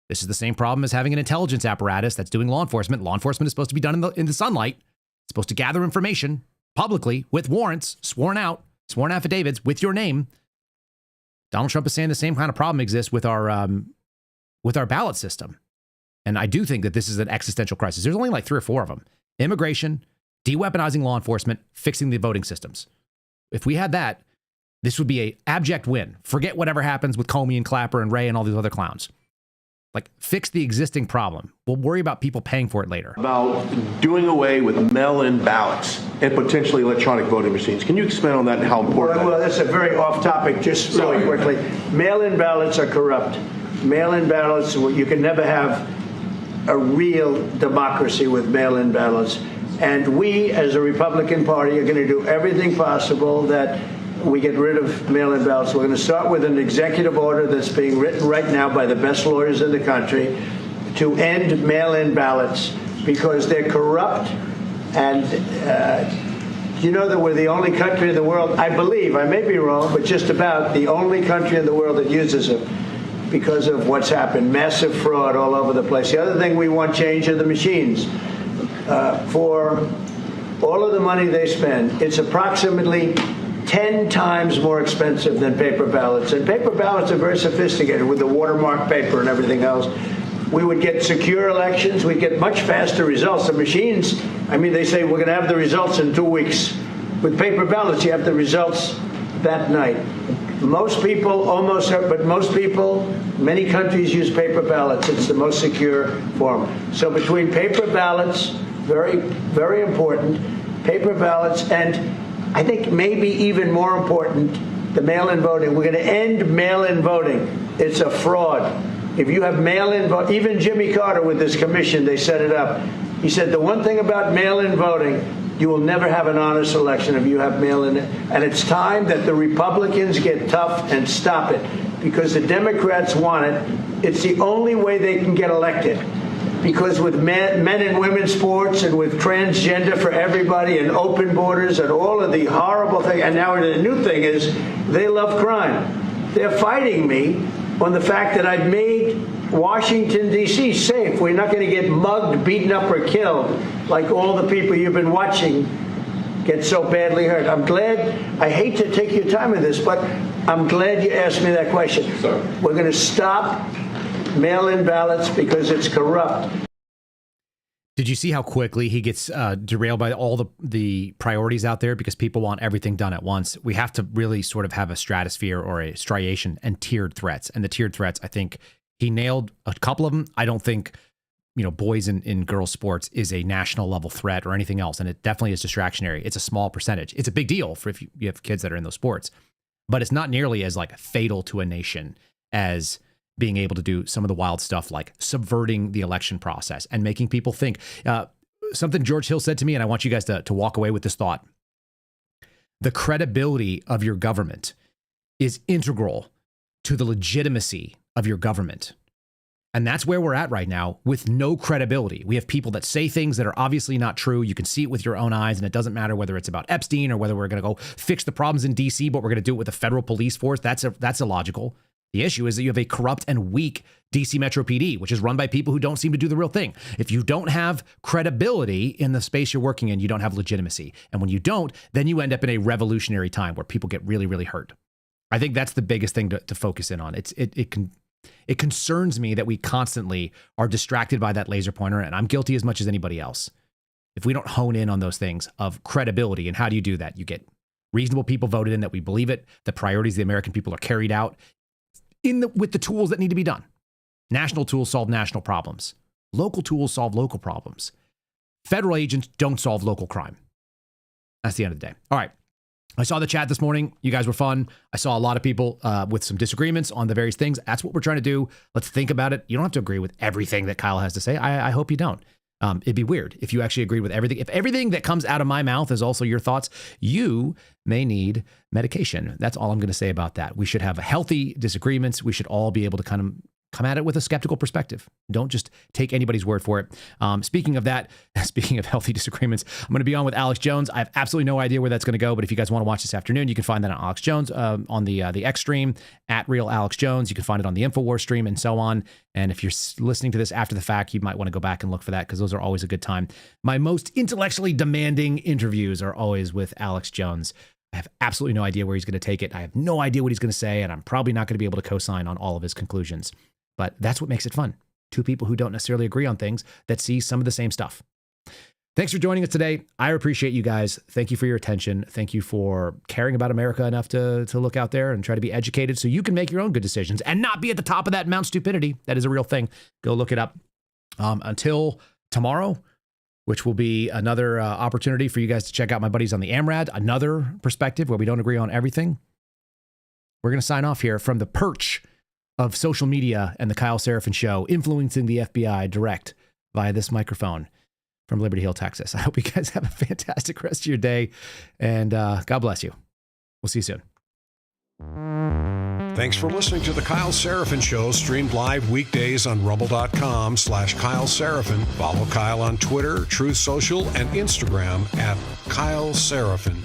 This is the same problem as having an intelligence apparatus that's doing law enforcement. Law enforcement is supposed to be done in the sunlight. It's supposed to gather information publicly with warrants, sworn affidavits with your name. Donald Trump is saying the same kind of problem exists with our ballot system. And I do think that this is an existential crisis. There's only like 3 or 4 of them. Immigration, de-weaponizing law enforcement, fixing the voting systems. If we had that, this would be an abject win. Forget whatever happens with Comey and Clapper and Wray and all these other clowns. Like, fix the existing problem. We'll worry about people paying for it later. About doing away with mail-in ballots and potentially electronic voting machines. Can you expand on that and how important Well, that's a very off-topic, just really quickly. Mail-in ballots are corrupt. Mail-in ballots, you can never have a real democracy with mail-in ballots. And we, as a Republican Party, are going to do everything possible that we get rid of mail-in ballots. We're going to start with an executive order that's being written right now by the best lawyers in the country to end mail-in ballots because they're corrupt. And you know that we're the only country in the world, I believe, I may be wrong, but just about the only country in the world that uses them because of what's happened. Massive fraud all over the place. The other thing we want change are the machines. For all of the money they spend, it's approximately 10 times more expensive than paper ballots. And paper ballots are very sophisticated with the watermark paper and everything else. We would get secure elections. We'd get much faster results. The machines, I mean, they say we're going to have the results in 2 weeks. With paper ballots, you have the results that night. Most people but most people, many countries use paper ballots. It's the most secure form. So between paper ballots, very, very important, paper ballots, and I think maybe even more important, the mail-in voting. We're going to end mail-in voting. It's a fraud. If you have mail-in vote, even Jimmy Carter with this commission, they set it up. He said the one thing about mail-in voting, you will never have an honest election if you have mail-in. And it's time that the Republicans get tough and stop it because the Democrats want it. It's the only way they can get elected. Because with men and women's sports and with transgender for everybody and open borders and all of the horrible things, and now the new thing is they love crime. They're fighting me on the fact that I've made Washington, D.C. safe. We're not going to get mugged, beaten up, or killed like all the people you've been watching get so badly hurt. I'm glad. I hate to take your time with this, but I'm glad you asked me that question. We're going to stop mail-in ballots because it's corrupt. Did you see how quickly he gets derailed by all the priorities out there because people want everything done at once? We have to really sort of have a stratosphere or a striation and tiered threats. And the tiered threats, I think he nailed a couple of them. I don't think, boys in girls sports is a national level threat or anything else. And it definitely is distractionary. It's a small percentage. It's a big deal for if you have kids that are in those sports, but it's not nearly as like fatal to a nation as being able to do some of the wild stuff like subverting the election process and making people think. Something George Hill said to me, and I want you guys to walk away with this thought. The credibility of your government is integral to the legitimacy of your government. And that's where we're at right now with no credibility. We have people that say things that are obviously not true. You can see it with your own eyes, and it doesn't matter whether it's about Epstein or whether we're going to go fix the problems in D.C., but we're going to do it with a federal police force. That's illogical. The issue is that you have a corrupt and weak DC Metro PD, which is run by people who don't seem to do the real thing. If you don't have credibility in the space you're working in, you don't have legitimacy. And when you don't, then you end up in a revolutionary time where people get really, really hurt. I think that's the biggest thing to focus in on. It concerns me that we constantly are distracted by that laser pointer, and I'm guilty as much as anybody else. If we don't hone in on those things of credibility, and how do you do that? You get reasonable people voted in that we believe it. The priorities of the American people are carried out with the tools that need to be done. National tools solve national problems. Local tools solve local problems. Federal agents don't solve local crime. That's the end of the day. All right. I saw the chat this morning. You guys were fun. I saw a lot of people with some disagreements on the various things. That's what we're trying to do. Let's think about it. You don't have to agree with everything that Kyle has to say. I hope you don't. It'd be weird if you actually agreed with everything. If everything that comes out of my mouth is also your thoughts, you may need medication. That's all I'm going to say about that. We should have healthy disagreements. We should all be able to kind of come at it with a skeptical perspective. Don't just take anybody's word for it. Speaking of that, speaking of healthy disagreements, I'm going to be on with Alex Jones. I have absolutely no idea where that's going to go, but if you guys want to watch this afternoon, you can find that on Alex Jones on the X stream at Real Alex Jones. You can find it on the InfoWars stream and so on. And if you're listening to this after the fact, you might want to go back and look for that because those are always a good time. My most intellectually demanding interviews are always with Alex Jones. I have absolutely no idea where he's going to take it. I have no idea what he's going to say, and I'm probably not going to be able to co-sign on all of his conclusions. But that's what makes it fun. Two people who don't necessarily agree on things that see some of the same stuff. Thanks for joining us today. I appreciate you guys. Thank you for your attention. Thank you for caring about America enough to look out there and try to be educated so you can make your own good decisions and not be at the top of that Mount Stupidity. That is a real thing. Go look it up. Until tomorrow, which will be another opportunity for you guys to check out my buddies on the AMRAD, another perspective where we don't agree on everything. We're going to sign off here from the perch of social media and the Kyle Seraphin Show, influencing the FBI direct via this microphone from Liberty Hill, Texas. I hope you guys have a fantastic rest of your day, and God bless you. We'll see you soon. Thanks for listening to the Kyle Seraphin Show, streamed live weekdays on rumble.com/Kyle Seraphin. Follow Kyle on Twitter, Truth Social, and Instagram at Kyle Seraphin.